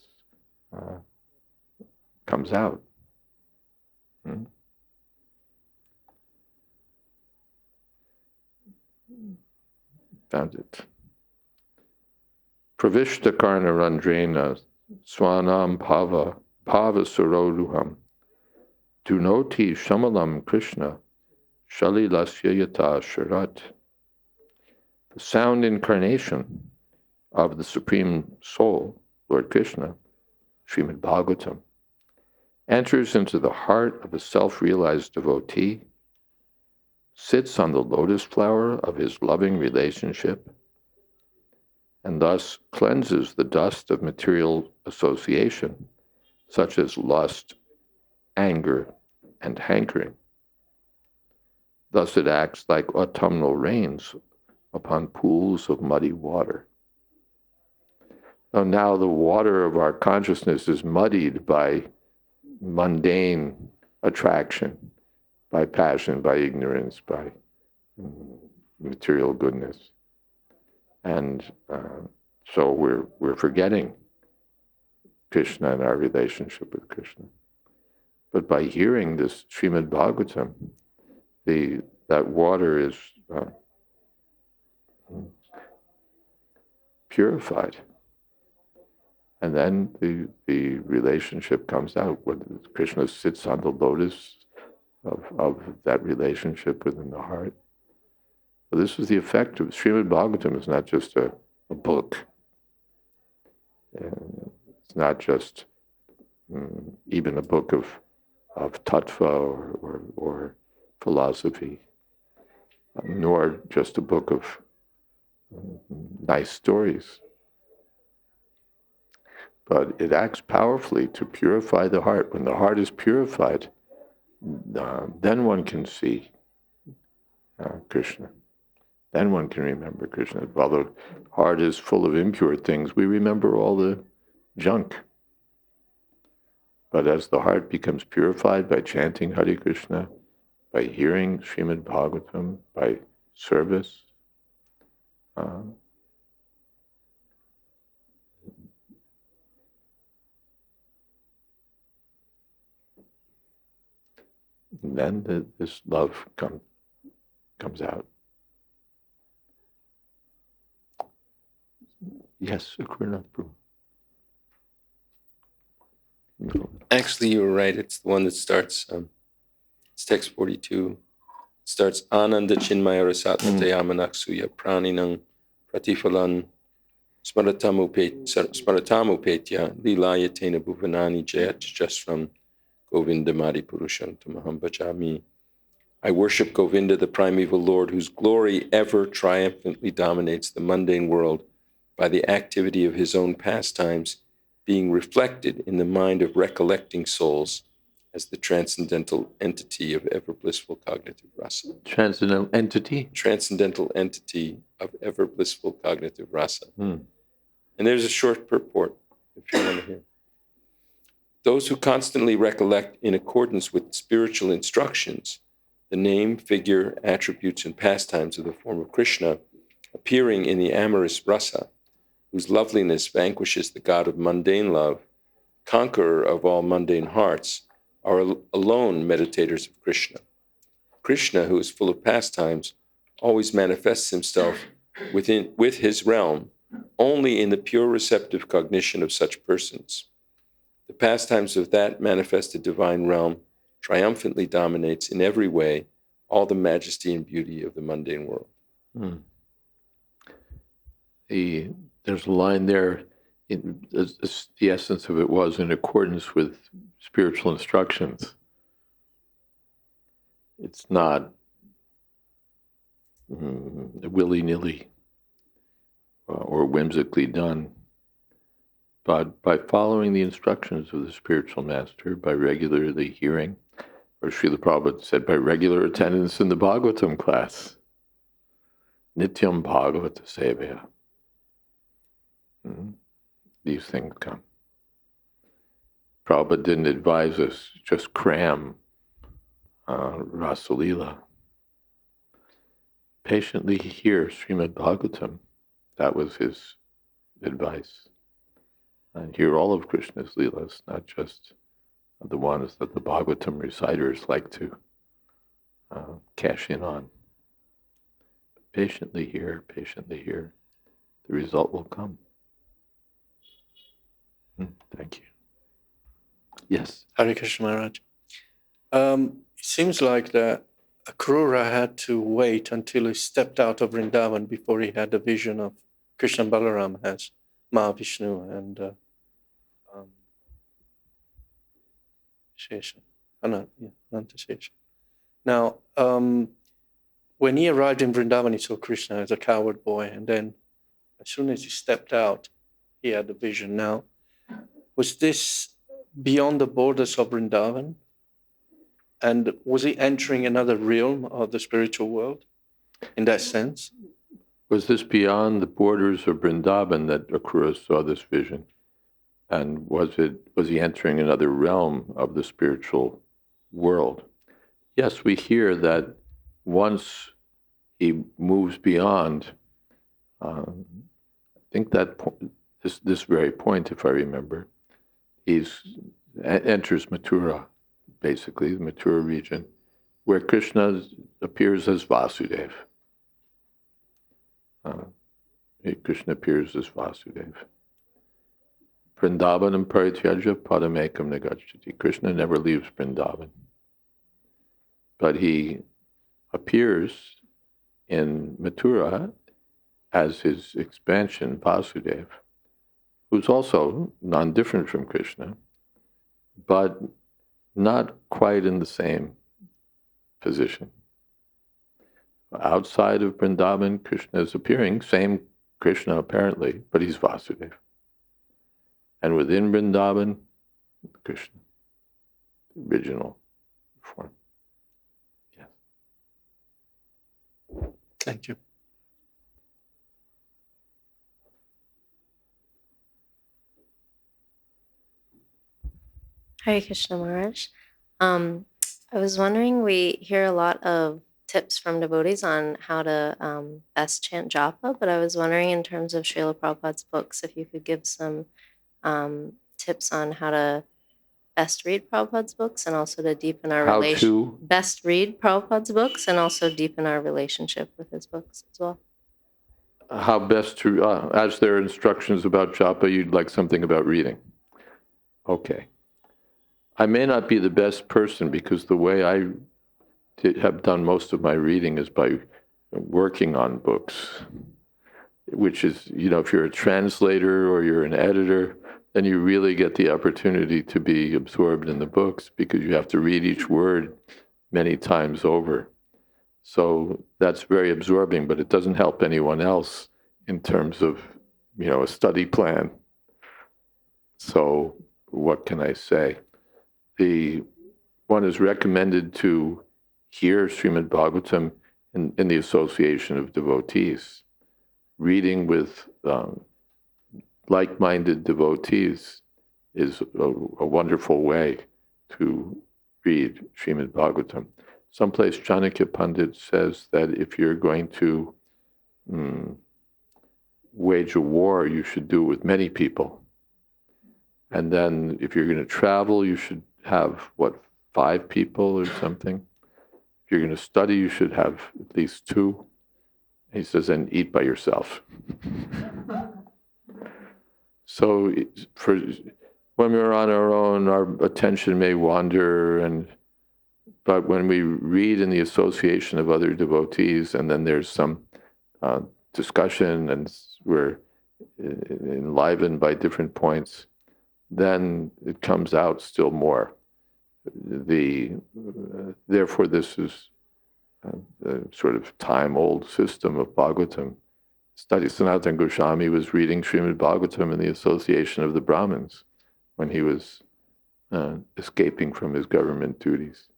comes out. Found it. Pravishta Karnarandrena Swanam Bhava Suroruham Dunoti Shamalam Krishna Shalilasya Yata Sharat. The sound incarnation of the Supreme Soul, Lord Krishna, Srimad Bhagavatam, enters into the heart of a self-realized devotee, sits on the lotus flower of his loving relationship, and thus cleanses the dust of material association, such as lust, anger, and hankering. Thus it acts like autumnal rains upon pools of muddy water. Now the water of our consciousness is muddied by mundane attraction, by passion, by ignorance, by material goodness. And so we're forgetting Krishna and our relationship with Krishna. But by hearing this Srimad Bhagavatam, that water is purified. And then the relationship comes out when Krishna sits on the lotus of that relationship within the heart. So this is the effect of Srimad Bhagavatam. Is not just a book. It's not just even a book of tattva or philosophy, nor just a book of nice stories. But it acts powerfully to purify the heart. When the heart is purified, then one can see Krishna. Then one can remember Krishna. While the heart is full of impure things, we remember all the junk. But as the heart becomes purified by chanting Hare Krishna, by hearing Srimad Bhagavatam, by service, then this love comes out. Yes, Akrurnath Prabhu. Actually, you were right. It's the one that starts, it's text 42. It starts, Ananda Chinmaya Rasatmata Yamanaksuya Praninang Pratifalan Smaratamupetya Lilaya Tena Bhuvanani Jayat Jasram Govindamadi Purusham Tamaham Bhajami. I worship Govinda, the primeval Lord, whose glory ever triumphantly dominates the mundane world by the activity of his own pastimes, being reflected in the mind of recollecting souls as the transcendental entity of ever blissful cognitive rasa. Transcendental entity? Transcendental entity of ever blissful cognitive rasa. And there's a short purport, if you want to hear. Those who constantly recollect in accordance with spiritual instructions the name, figure, attributes, and pastimes of the form of Krishna appearing in the amorous rasa, whose loveliness vanquishes the god of mundane love, conqueror of all mundane hearts, are alone meditators of Krishna. Krishna, who is full of pastimes, always manifests himself with his realm only in the pure receptive cognition of such persons. The pastimes of that manifested divine realm triumphantly dominates in every way all the majesty and beauty of the mundane world. There's a line there, the essence of it was in accordance with spiritual instructions. It's not willy-nilly or whimsically done, but by following the instructions of the spiritual master, by regularly hearing, or Srila Prabhupada said, by regular attendance in the Bhagavatam class. Nityam Bhagavata Sevaya. These things come. Prabhupada didn't advise us just cram Rasalila. Patiently hear Srimad Bhagavatam. That was his advice. And hear all of Krishna's Leelas, not just the ones that the Bhagavatam reciters like to cash in on. Patiently hear, the result will come. Thank you. Yes. Hare Krishna Maharaj. It seems like that Akrura had to wait until he stepped out of Vrindavan before he had the vision of Krishna and Balaram as Mahavishnu and Shesha. Ananta Shesha. Now, when he arrived in Vrindavan, he saw Krishna as a coward boy, and then as soon as he stepped out, he had the vision. Now, was this beyond the borders of Vrindavan? And was he entering another realm of the spiritual world in that sense? Was this beyond the borders of Vrindavan that Akrura saw this vision? And was he entering another realm of the spiritual world? Yes, we hear that once he moves beyond, I think that this very point, if I remember, enters Mathura, basically, the Mathura region, where Krishna appears as Vasudeva. Krishna appears as Vasudeva. Vrindavanam parityaja padamekam nagacchati. Krishna never leaves Vrindavan. But he appears in Mathura as his expansion, Vasudeva, who's also non-different from Krishna, but not quite in the same position. Outside of Vrindavan, Krishna is appearing, same Krishna apparently, but he's Vasudeva. And within Vrindavan, Krishna, the original form. Yes. Thank you. Hare Krishna Maharaj. I was wondering, we hear a lot of tips from devotees on how to best chant japa, but I was wondering in terms of Srila Prabhupada's books, if you could give some tips on how to best read Prabhupada's books and also to deepen our relationship. Best read Prabhupada's books and also deepen our relationship with his books as well. how best to, as there are instructions about japa, you'd like something about reading. Okay. I may not be the best person because the way I have done most of my reading is by working on books, which is, if you're a translator or you're an editor, then you really get the opportunity to be absorbed in the books because you have to read each word many times over. So that's very absorbing, but it doesn't help anyone else in terms of, a study plan. So what can I say? One is recommended to hear Srimad Bhagavatam in the association of devotees. Reading with like-minded devotees is a wonderful way to read Srimad Bhagavatam. Someplace Chanakya Pandit says that if you're going to wage a war, you should do it with many people. And then if you're going to travel, you should have, 5 people or something. If you're going to study, you should have at least 2. He says, and eat by yourself. So when we're on our own, our attention may wander, but when we read in the association of other devotees, and then there's some discussion, and we're enlivened by different points, then it comes out still more. Therefore, this is the sort of time-old system of Bhagavatam. Sanatana Goswami was reading Srimad Bhagavatam in the association of the Brahmins when he was escaping from his government duties.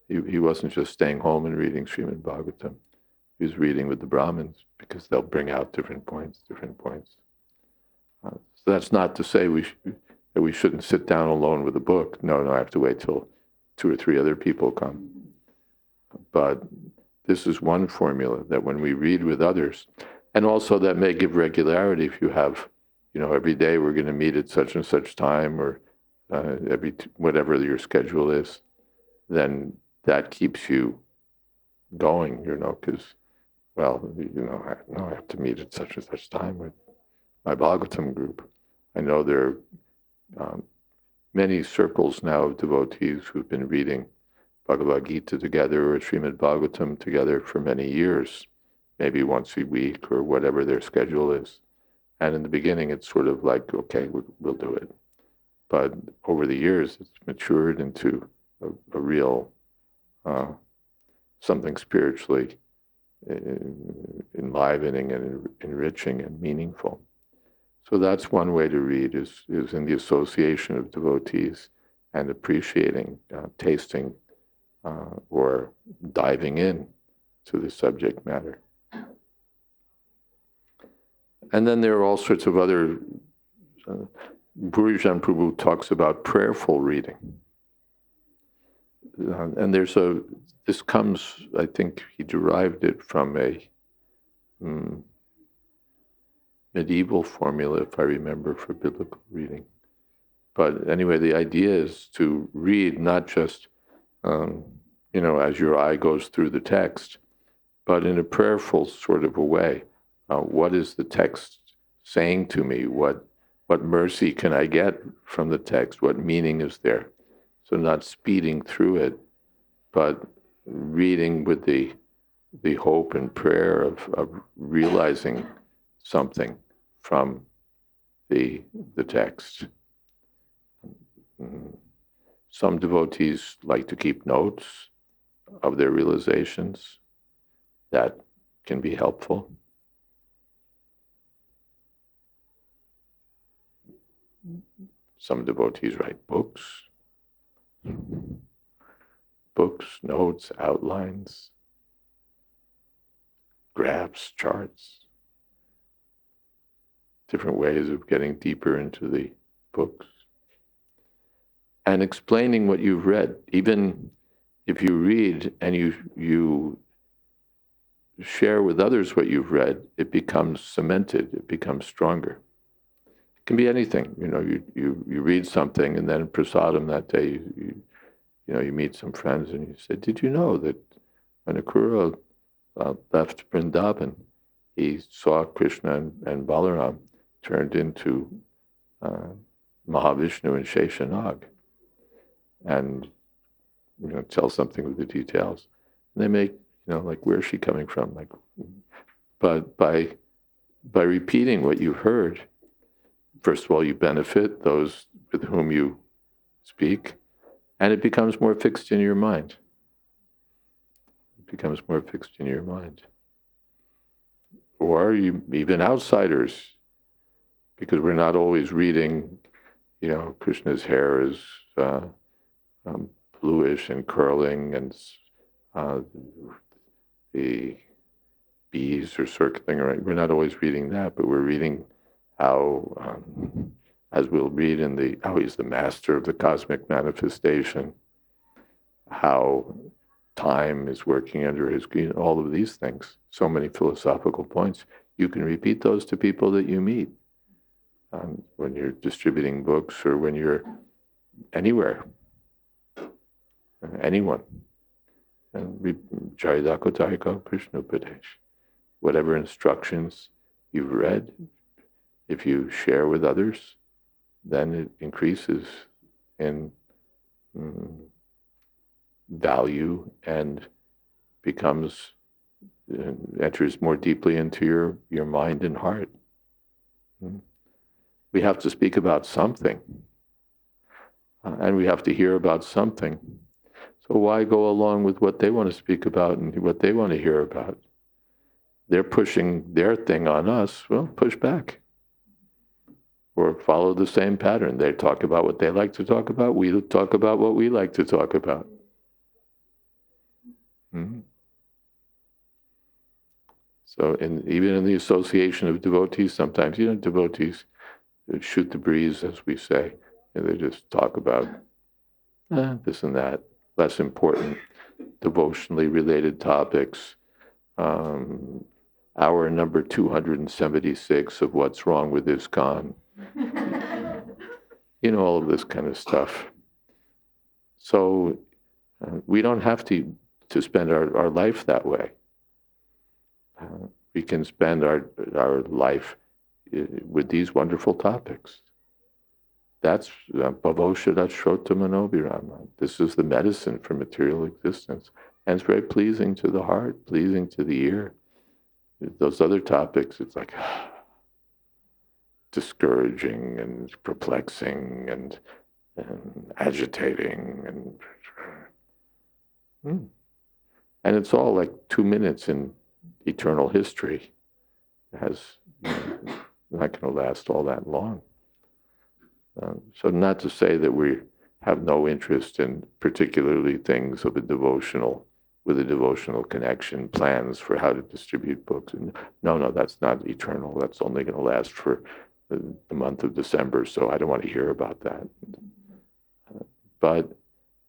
He wasn't just staying home and reading Srimad Bhagavatam. He was reading with the Brahmins because they'll bring out different points. So that's not to say that we shouldn't sit down alone with a book. No, I have to wait till 2 or 3 other people come. But this is one formula, that when we read with others, and also that may give regularity. If you have, every day we're going to meet at such and such time, or whatever your schedule is, then that keeps you going, because, I have to meet at such and such time with my Bhagavatam group. I know there are many circles now of devotees who've been reading Bhagavad Gita together or Srimad Bhagavatam together for many years, maybe once a week or whatever their schedule is. And in the beginning, it's sort of like, okay, we'll do it. But over the years, it's matured into a real, something spiritually enlivening and enriching and meaningful. So that's one way to read, is in the association of devotees and appreciating, tasting, or diving in to the subject matter. And then there are all sorts of other, Bhurijan Prabhu talks about prayerful reading. And this comes, I think he derived it from a medieval formula, if I remember, for biblical reading. But anyway, the idea is to read not just, as your eye goes through the text, but in a prayerful sort of a way. What is the text saying to me? What mercy can I get from the text? What meaning is there? So not speeding through it, but reading with the hope and prayer of realizing something from the text. Some devotees like to keep notes of their realizations. That can be helpful. Some devotees write books, notes, outlines, graphs, charts, different ways of getting deeper into the books. And explaining what you've read. Even if you read and you share with others what you've read, it becomes cemented, it becomes stronger. It can be anything. You read something, and then prasadam that day, you meet some friends and you say, did you know that when Akrura left Vrindavan, he saw Krishna and Balaram turned into Mahavishnu and Sheshanag, and tell something with the details. And they make like, where's she coming from? Like, but by repeating what you heard, first of all, you benefit those with whom you speak, and it becomes more fixed in your mind. It becomes more fixed in your mind. Or even outsiders, because we're not always reading, Krishna's hair is bluish and curling, and the bees are circling around. We're not always reading that, but we're reading how, as we'll read in how he's the master of the cosmic manifestation, how time is working under his, all of these things. So many philosophical points. You can repeat those to people that you meet when you're distributing books or when you're anywhere, anyone. And Jayadvaita Krishna Upadesh. Whatever instructions you've read, if you share with others, then it increases in value and enters more deeply into your mind and heart. We have to speak about something, and we have to hear about something. So why go along with what they want to speak about and what they want to hear about? They're pushing their thing on us. Well, push back. Or follow the same pattern. They talk about what they like to talk about. We talk about what we like to talk about. Mm-hmm. So even in the association of devotees, sometimes, devotees shoot the breeze, as we say. And they just talk about this and that, less important, devotionally related topics. Hour number 276 of What's Wrong with ISKCON. All of this kind of stuff. So we don't have to spend our life that way. We can spend our life with these wonderful topics. That's Bhavoshadat Shrota Manobirama. This is the medicine for material existence. And it's very pleasing to the heart, pleasing to the ear. Those other topics, it's like discouraging and perplexing and agitating and it's all like 2 minutes in eternal history. It has not going to last all that long. So not to say that we have no interest in particularly things with a devotional connection, plans for how to distribute books. And no, that's not eternal. That's only going to last for the month of December, so I don't want to hear about that. But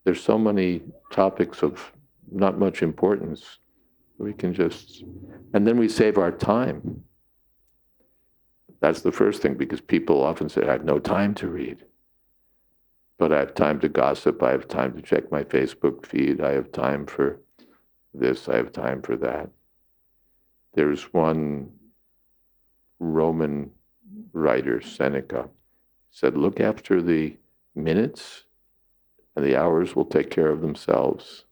there's so many topics of not much importance. We can and then we save our time. That's the first thing, because people often say, I have no time to read. But I have time to gossip, I have time to check my Facebook feed, I have time for this, I have time for that. There's one Roman writer, Seneca, said, look after the minutes and the hours will take care of themselves.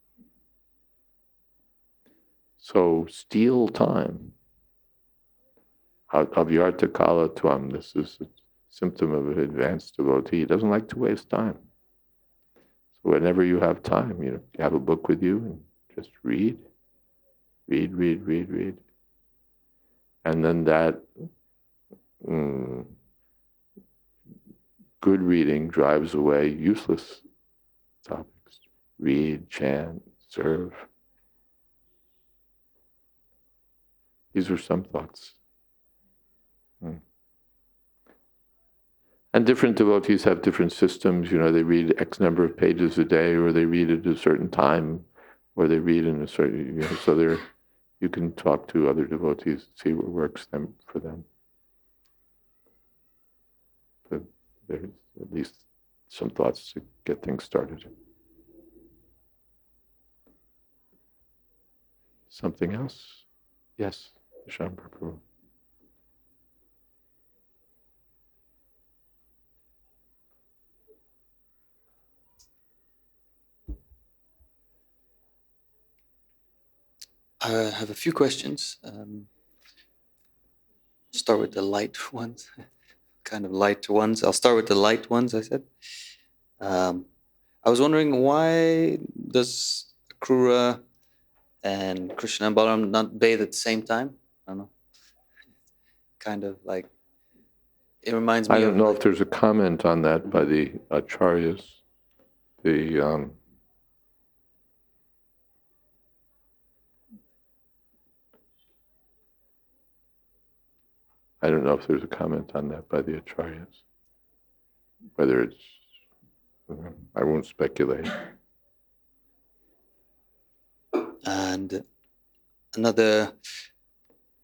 So steal time. Avyarta kala tvam. This is a symptom of an advanced devotee. He doesn't like to waste time. So whenever you have time, you have a book with you and just read. And then that good reading drives away useless topics. Read, chant, serve. These are some thoughts. And different devotees have different systems. They read X number of pages a day, or they read at a certain time, or they read in a certain, so you can talk to other devotees, see what works for them. But there's at least some thoughts to get things started. Something else? Yes, Shambhara Prabhu. I have a few questions. Start with the light ones, kind of light ones. I'll start with the light ones, I said. I was wondering, why does Akrura and Krishna and Balaram not bathe at the same time? I don't know. Kind of like, it reminds me I of. don't know if there's a comment on that by the acharyas. I don't know if there's a comment on that by the acharyas. Whether it's, I won't speculate. And another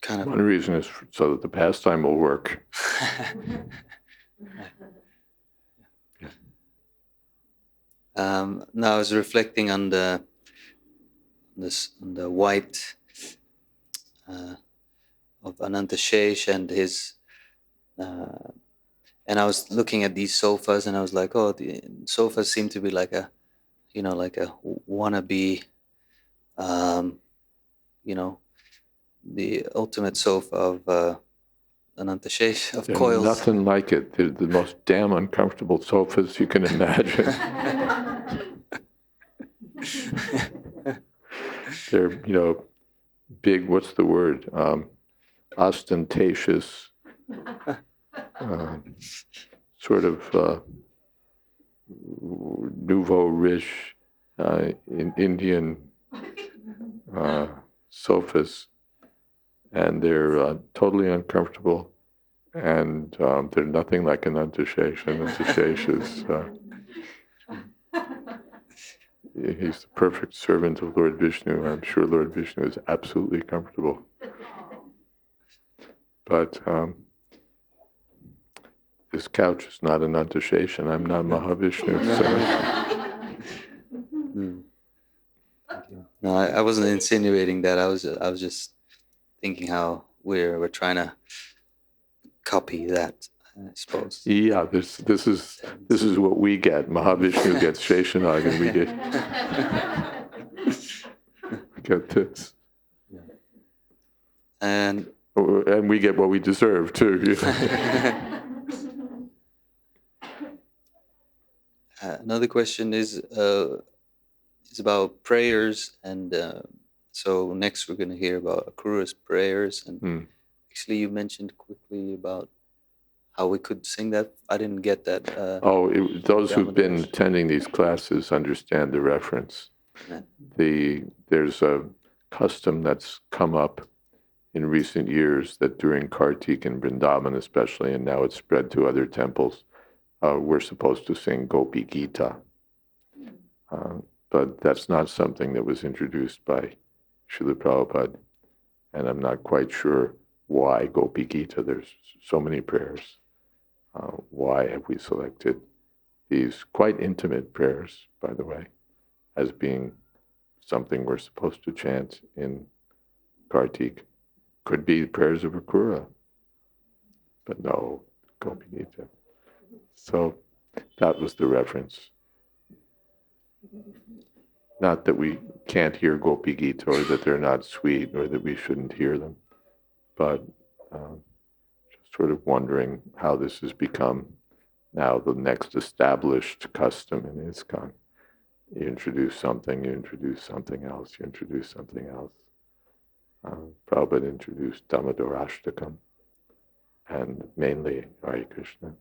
kind of. One reason is so that the pastime will work. Now I was reflecting on the white of Anantashesh and his, and I was looking at these sofas, and I was like, oh, the sofas seem to be like a, like a wannabe, the ultimate sofa of Anantashesh, of There's coils. nothing like it. They're the most damn uncomfortable sofas you can imagine. They're, big, what's the word? Ostentatious, sort of nouveau riche in Indian sofas, and they're totally uncomfortable, and they're nothing like an Anantashesh. Anantashesh is he's the perfect servant of Lord Vishnu. I'm sure Lord Vishnu is absolutely comfortable. But this couch is not an Anantashesh, and I'm not Mahavishnu. Thank you. No, I wasn't insinuating that. I was just thinking how we're trying to copy that, I suppose. Yeah, this is what we get. Mahavishnu gets Sheshanag, and we get this. And we get what we deserve too. Another question is about prayers, and so next we're going to hear about Akrura's prayers, and actually you mentioned quickly about how we could sing that. I didn't get that. Those who've been attending these classes understand the reference. Yeah. There's a custom that's come up in recent years that during Kartik and Vrindavan especially, and now it's spread to other temples, we're supposed to sing Gopi Gita. But that's not something that was introduced by Srila Prabhupada, and I'm not quite sure why Gopi Gita. There's so many prayers. Why have we selected these quite intimate prayers, by the way, as being something we're supposed to chant in Kartik? Could be prayers of Akrura, but no, Gopi Gita. So that was the reference. Not that we can't hear Gopi Gita or that they're not sweet or that we shouldn't hear them, but just sort of wondering how this has become now the next established custom in ISKCON. You introduce something, you introduce something else, you introduce something else. Prabhupada introduced Damodarashtakam, and mainly Hare Krishna.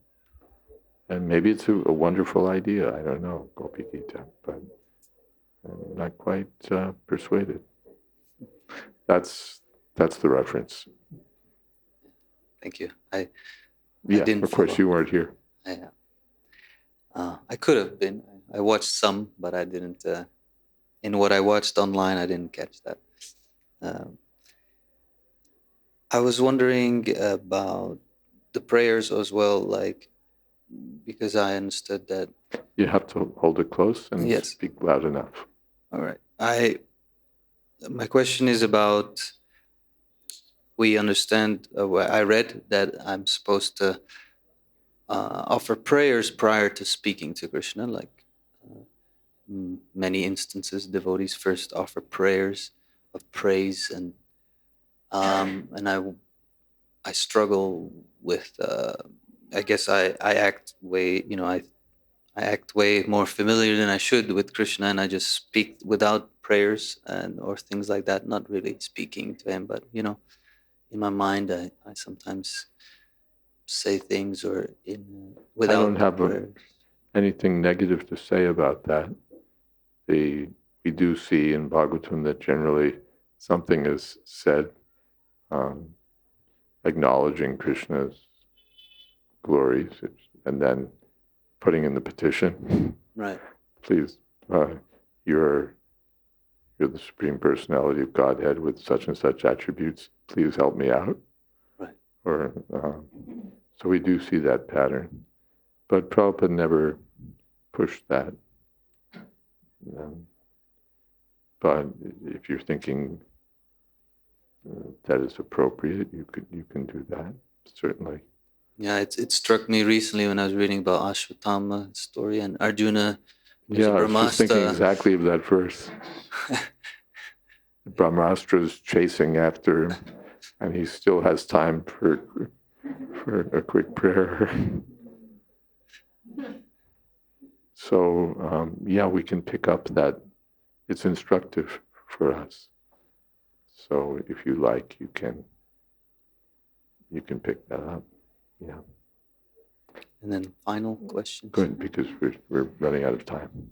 And maybe it's a wonderful idea, I don't know, Gopi Gita, but I'm not quite persuaded. That's the reference. Thank you. I Yeah, didn't of course follow. you weren't here. I could have been. I watched some, but I didn't. In what I watched online, I didn't catch that. I was wondering about the prayers as well, like, because I understood that. You have to hold it close and Yes. speak loud enough. All right. My question is about. We understand. I read that I'm supposed to offer prayers prior to speaking to Krishna, like many instances, devotees first offer prayers praise, and I struggle with. I guess I act way, I act way more familiar than I should with Krishna, and I just speak without prayers and or things like that. Not really speaking to him, but in my mind, I sometimes say things or I don't without have prayers. anything negative to say about that. We do see in Bhagavatam that generally something is said acknowledging Krishna's glories and then putting in the petition. Right. Please, you're the Supreme Personality of Godhead with such and such attributes. Please help me out. Right. Or so we do see that pattern, but Prabhupada never pushed that. But if you're thinking that is appropriate, you can do that, certainly. Yeah, it struck me recently when I was reading about Ashwatthama story and Arjuna. Yeah, I was just thinking exactly of that verse. Brahmastra's chasing after him, and he still has time for a quick prayer. So, we can pick up that. It's instructive for us. So, if you like, you can pick that up. Yeah. And then final question. Good, because we're running out of time.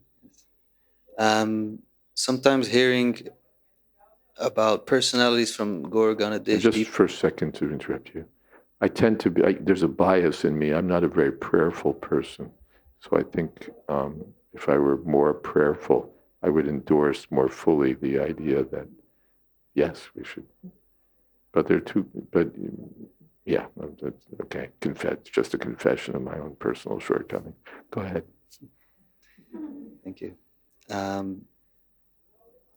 Sometimes hearing about personalities from Gaur Ganadesh. Just for a second to interrupt you, I tend to be. There's a bias in me. I'm not a very prayerful person, so I think if I were more prayerful, I would endorse more fully the idea that yes, we should. But there are two. But yeah, okay. Just a confession of my own personal shortcoming. Go ahead. Thank you.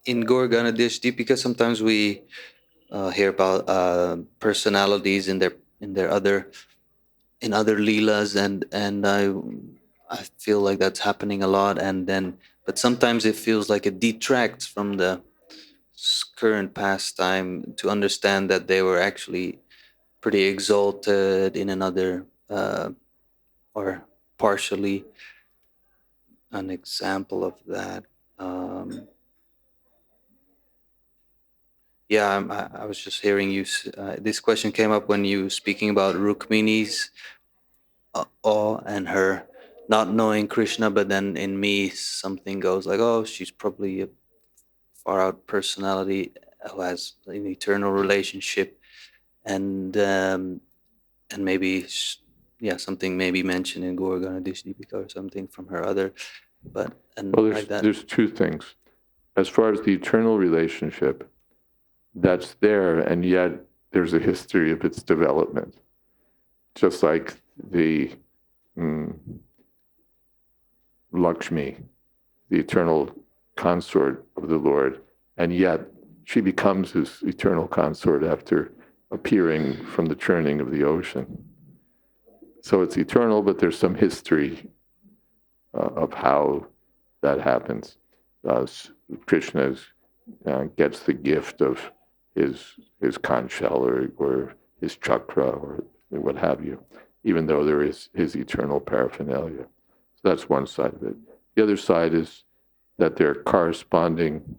In Gaur Ganadesh Deepika, sometimes we hear about personalities in other leelas, and I feel like that's happening a lot. But sometimes it feels like it detracts from the current pastime to understand that they were actually pretty exalted in another or partially. An example of that. I was just hearing you. This question came up when you were speaking about Rukmini's awe and her not knowing Krishna, but then in me something goes like, oh, she's probably a far out personality who has an eternal relationship, and maybe something maybe mentioned in Gaur Ganadesh Deepika or something from her other, there's two things. As far as the eternal relationship, that's there, and yet there's a history of its development. Just like the Lakshmi, the eternal consort of the Lord, and yet she becomes his eternal consort after appearing from the churning of the ocean. So it's eternal, but there's some history of how that happens. Krishna gets the gift of his conch shell or his chakra or what have you, even though there is his eternal paraphernalia. So that's one side of it. The other side is that there are corresponding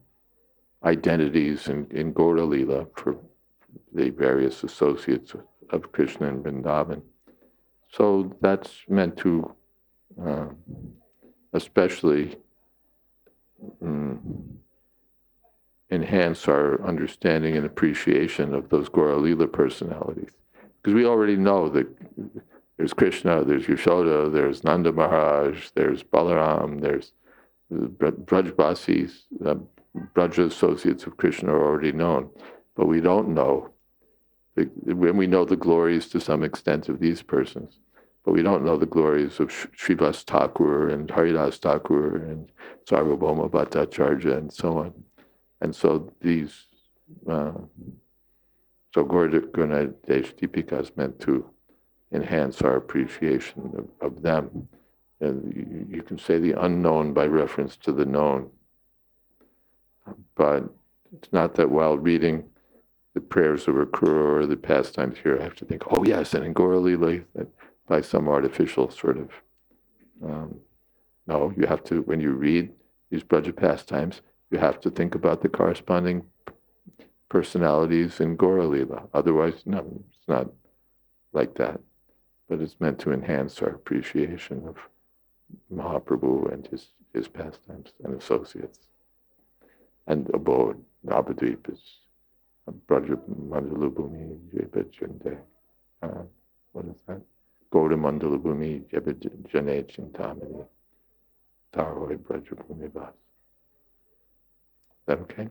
identities in Gaura Leela for the various associates of Krishna in Vrindavan. So that's meant to especially enhance our understanding and appreciation of those Gaura Leela personalities. Because we already know that there's Krishna, there's Yashoda, there's Nanda Maharaj, there's Balaram, there's Brajbasis, Braja associates of Krishna are already known. But we don't know, when we know the glories to some extent of these persons, but we don't know the glories of Srivas Thakur and Haridas Thakur and Sarvabhauma Bhattacharya and so on. And so these, so Gaur Ganadesh Deepika is meant to enhance our appreciation of them. And you can say the unknown by reference to the known. But It's not that while reading the prayers of Akrura or the pastimes here, I have to think, oh yes, and in Gaura Lila, that by some artificial sort of, no, you have to, when you read these Braja pastimes, you have to think about the corresponding personalities in Gaura Lila. Otherwise, no, it's not like that. But it's meant to enhance our appreciation of Mahaprabhu and his pastimes and associates. And abode, Navadvip is Braja Mandalabhumi Jebajande. What is that? Goda Mandalabhumi Jebajane Chintamani. Taroi Braja Bhumi Vas. Is that okay?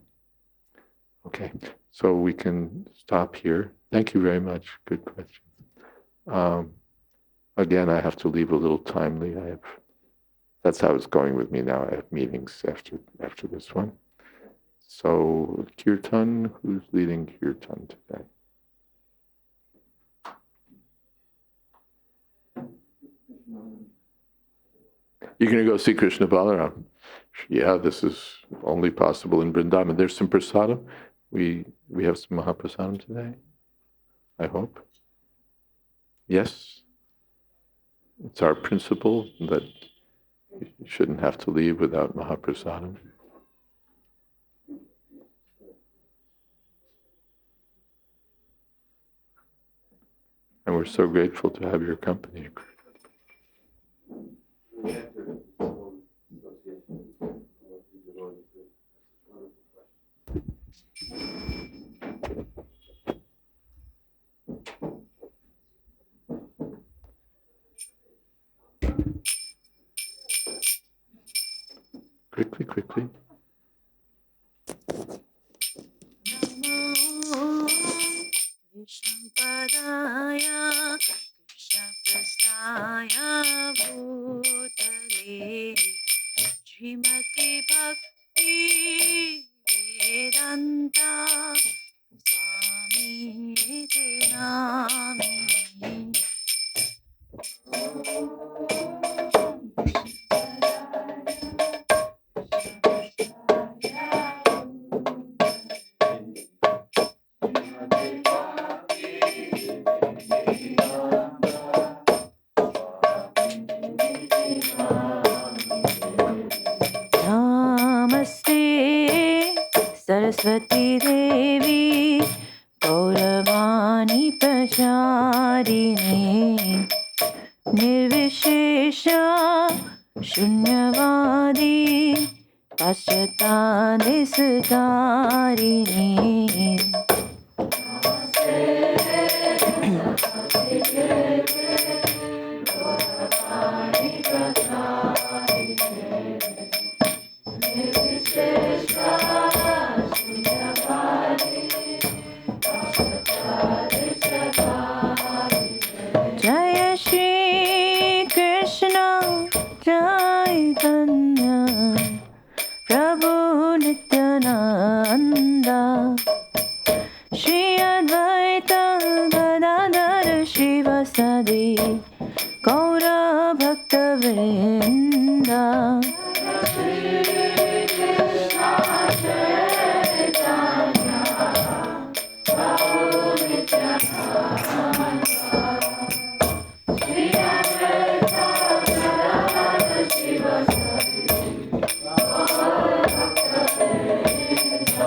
Okay, so we can stop here. Thank you very much. Good question. Again, I have to leave a little timely. That's how it's going with me now. I have meetings after this one. So Kirtan, who's leading Kirtan today? You're going to go see Krishna Balaram. Yeah, this is only possible in Vrindavan. There's some prasadam. We have some Mahaprasadam today, I hope. Yes? It's our principle that you shouldn't have to leave without Mahaprasadam. And we're so grateful to have your company. Quickly. Vishnupadaya Krishna Prastaya Bhutale Srimati Bhakti Vedanta Swami Iti Namini Namaste Saraswati Devi Gauravani Pracharini Nirvishesha Shunyavadi Paschatane Sutarini Jaya Shri Krishna Chaitanya Prabhu Nityananda Shri Advaita Gadadhar Shivasadi Gaura Bhakta Vrinda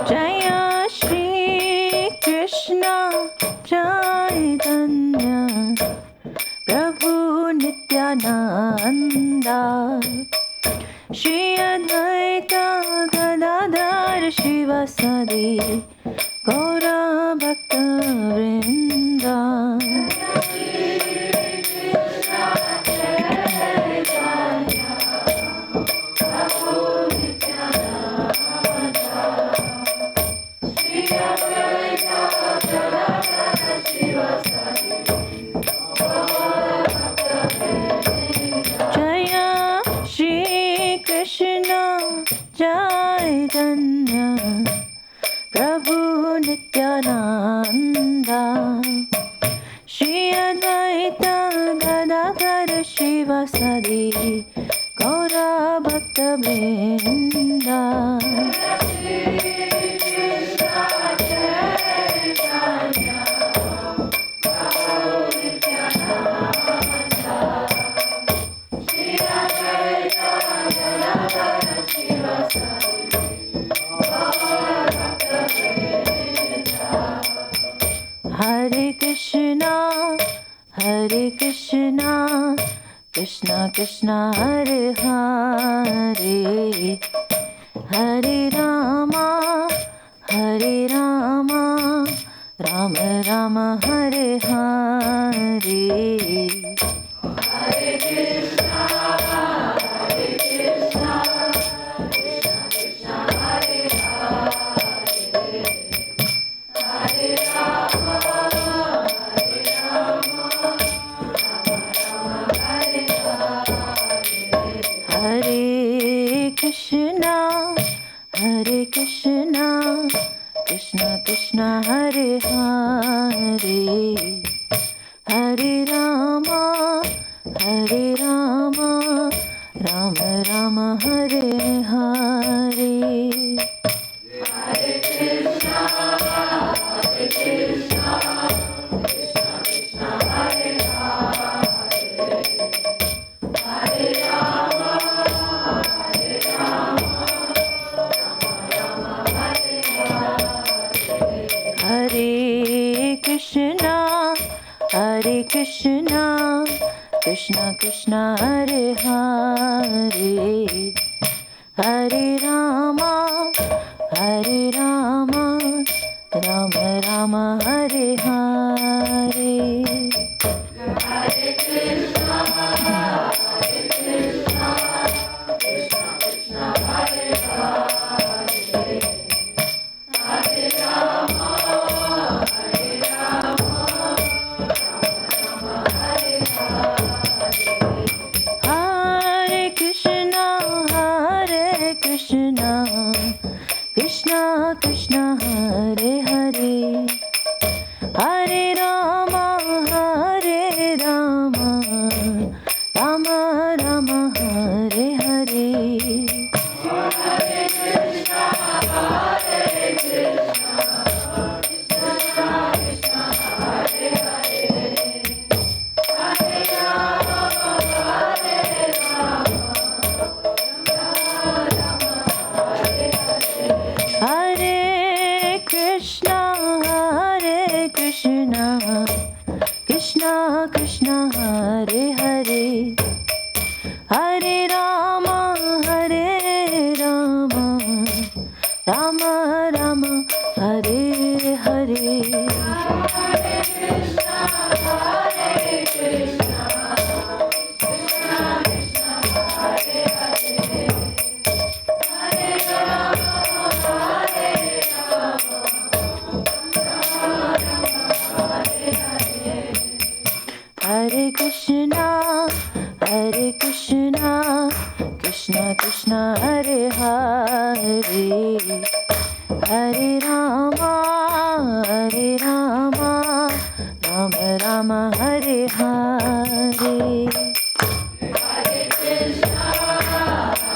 Jaya Shri Krishna Chaitanya Prabhu Nityananda Shri Advaita Gadadhar Shivasadi Gaura Bhakta Vrinda Jaya Shri Krishna Chaitanya Prabhu Nityananda Shri Advaita Gadadhar Shivasadi Gaura Bhakta Vrinda Krishna, Hare Krishna, Krishna Krishna, Hare Hare, Hare Rama, Hare Rama, Rama Rama, Hare Hare. Hare Krishna, Hare Krishna, Krishna Krishna, Hare Hare, Hare Rama, Hare Rama, Rama Rama, Hare Hare. Hare Krishna, Hare Krishna, Krishna Krishna, Hare Hare, Hare Rama, Hare Rama, Rama Rama, Hare Hare. Hare Krishna, Hare Krishna, Krishna Krishna, Hare Hare, Hare Rama, Hare Rama, Rama Rama, Hare Hare. Hare Krishna, Hare Krishna, Krishna Krishna, Hare Hare, Hare Rama, Hare Rama, Rama Rama, Hare Hare. Hare Krishna, Hare Krishna, Krishna Krishna, Hare Hare, Hare Rama, Hare Rama, Rama Rama, Hare Hare. Hare Krishna, Hare Krishna, Krishna Krishna, Hare Hare, Hare Rama, Hare Rama, Rama Rama, Hare Hare. Hare Krishna, Hare Krishna, Krishna Krishna, Hare Hare, Hare Rama, Hare Rama, Rama Rama, Hare Hare. Hare Krishna, Hare Krishna, Krishna Krishna, Hare Hare, Hare Rama, Hare Rama, Rama Rama, Hare Hare. Hare Krishna, Hare Krishna, Krishna Krishna, Hare Hare, Hare Rama, Hare Rama, Rama Rama, Hare Hare. Hare Krishna, Hare Krishna, Krishna Krishna, Hare Hare, Hare Rama, Hare Rama, Rama Rama, Hare Hare. Hare Krishna,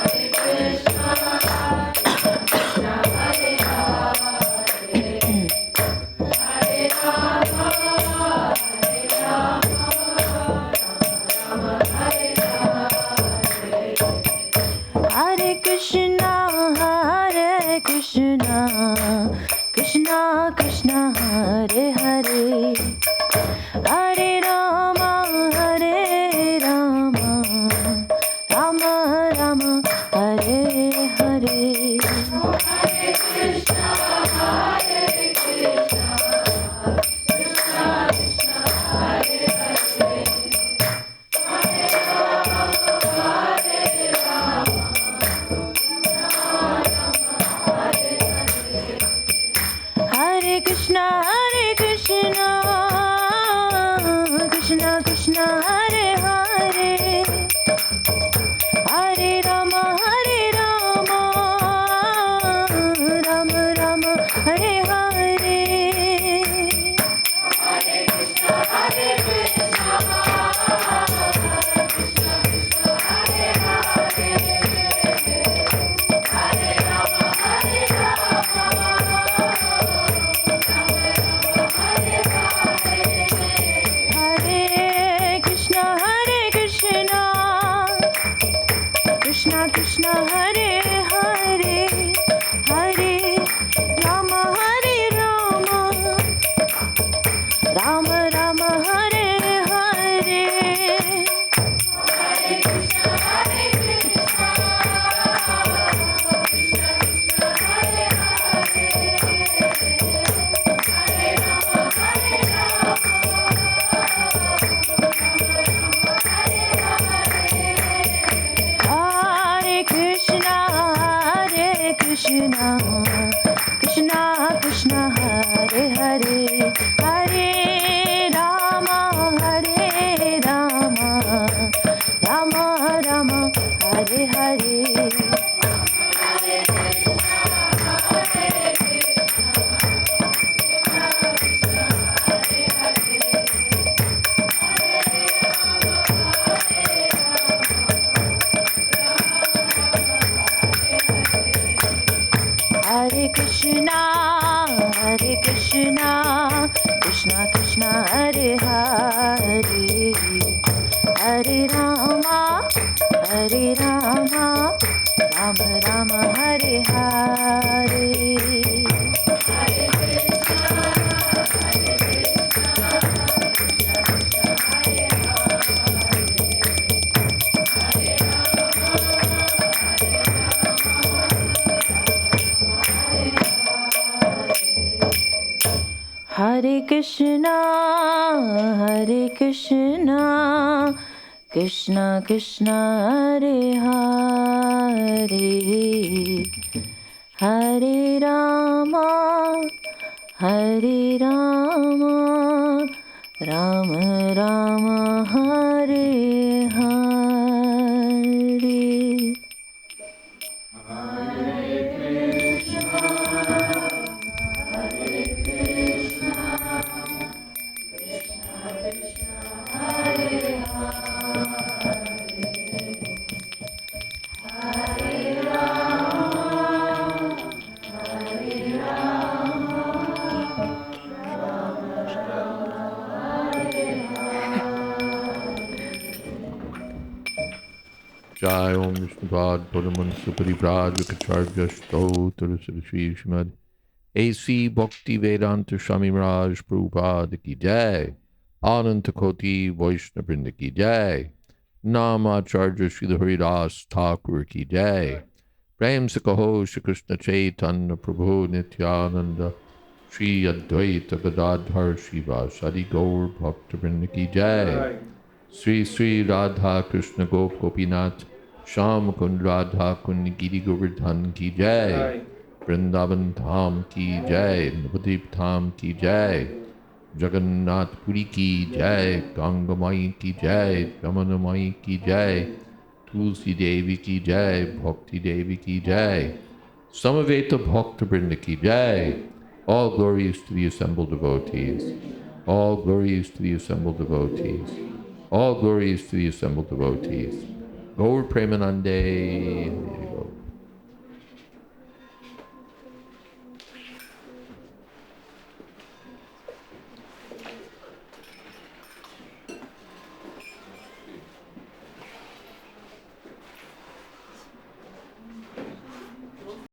Hare Krishna, Krishna Hare Hare, Hare Rama, Hare Rama, Rama Rama, Hare Hare. Hare Krishna, Hare Krishna, Krishna Krishna, Hare Hare, Hare Rama, Hare Rama, Rama Rama, Hare Hare. Hare Krishna, Hare Krishna, Krishna Krishna, Hare Hare, Hare Rama, Hare Rama, Rama Rama, Hare Hare. Hare Krishna, Hare Krishna, Krishna Krishna, Hare Hare, Hare Rama, Hare Rama, Rama Rama, Hare Hare. Hare Krishna, Hare Krishna, Krishna Krishna, Hare Hare, Hare Rama, Hare Rama, Rama Rama, Hare Hare. Hare Krishna, Hare Krishna, Krishna Krishna, Hare Hare, Hare Rama, Hare Rama, Rama Krishna, Krishna Krishna, Hare Hare, Hare Rama, Hare Rama, Rama Rama, Hare Hare. Hare Krishna, Krishna Krishna, Hare Hare, Hare Rama, Rama Rama, Hare Hare. Hare Krishna, Krishna Krishna, Hare Hare, Hare Rama, Rama Rama, Hare Hare. Jai Om Vishnupad Padamansa Parivraj Vikacharya Stotra Sri Srimad A.C. Bhakti Vedanta Swami Raj Prabhupada Ki Jai Ananta Koti Vaishnava Vrinda Ki Jai Namacharya Srila Haridas Thakur Ki Jai Prem Sakaho Shri Krishna Chaitanya Prabhu Nityananda Shri Advaita Gadadhar Shiva Sadi Gaur Bhakta Vrinda Ki Jai Sri Sri Radha Krishna Gop Gopinath Sham Kund Radha Kund Giri Govardhan Ki Jai Vrindavan Dham Ki Jai Navadip Dham Ki Jai Jagannath Puri Ki Jai Ganga Mai Ki Jai Jamana Mai Ki Jai Tulsi Devi Ki Jai Bhakti Devi Ki Jai Samaveta Bhakta Vrinda Ki Jai. All glories to the assembled devotees. All glories to the assembled devotees. All glories to the assembled devotees. Gaur Premanande.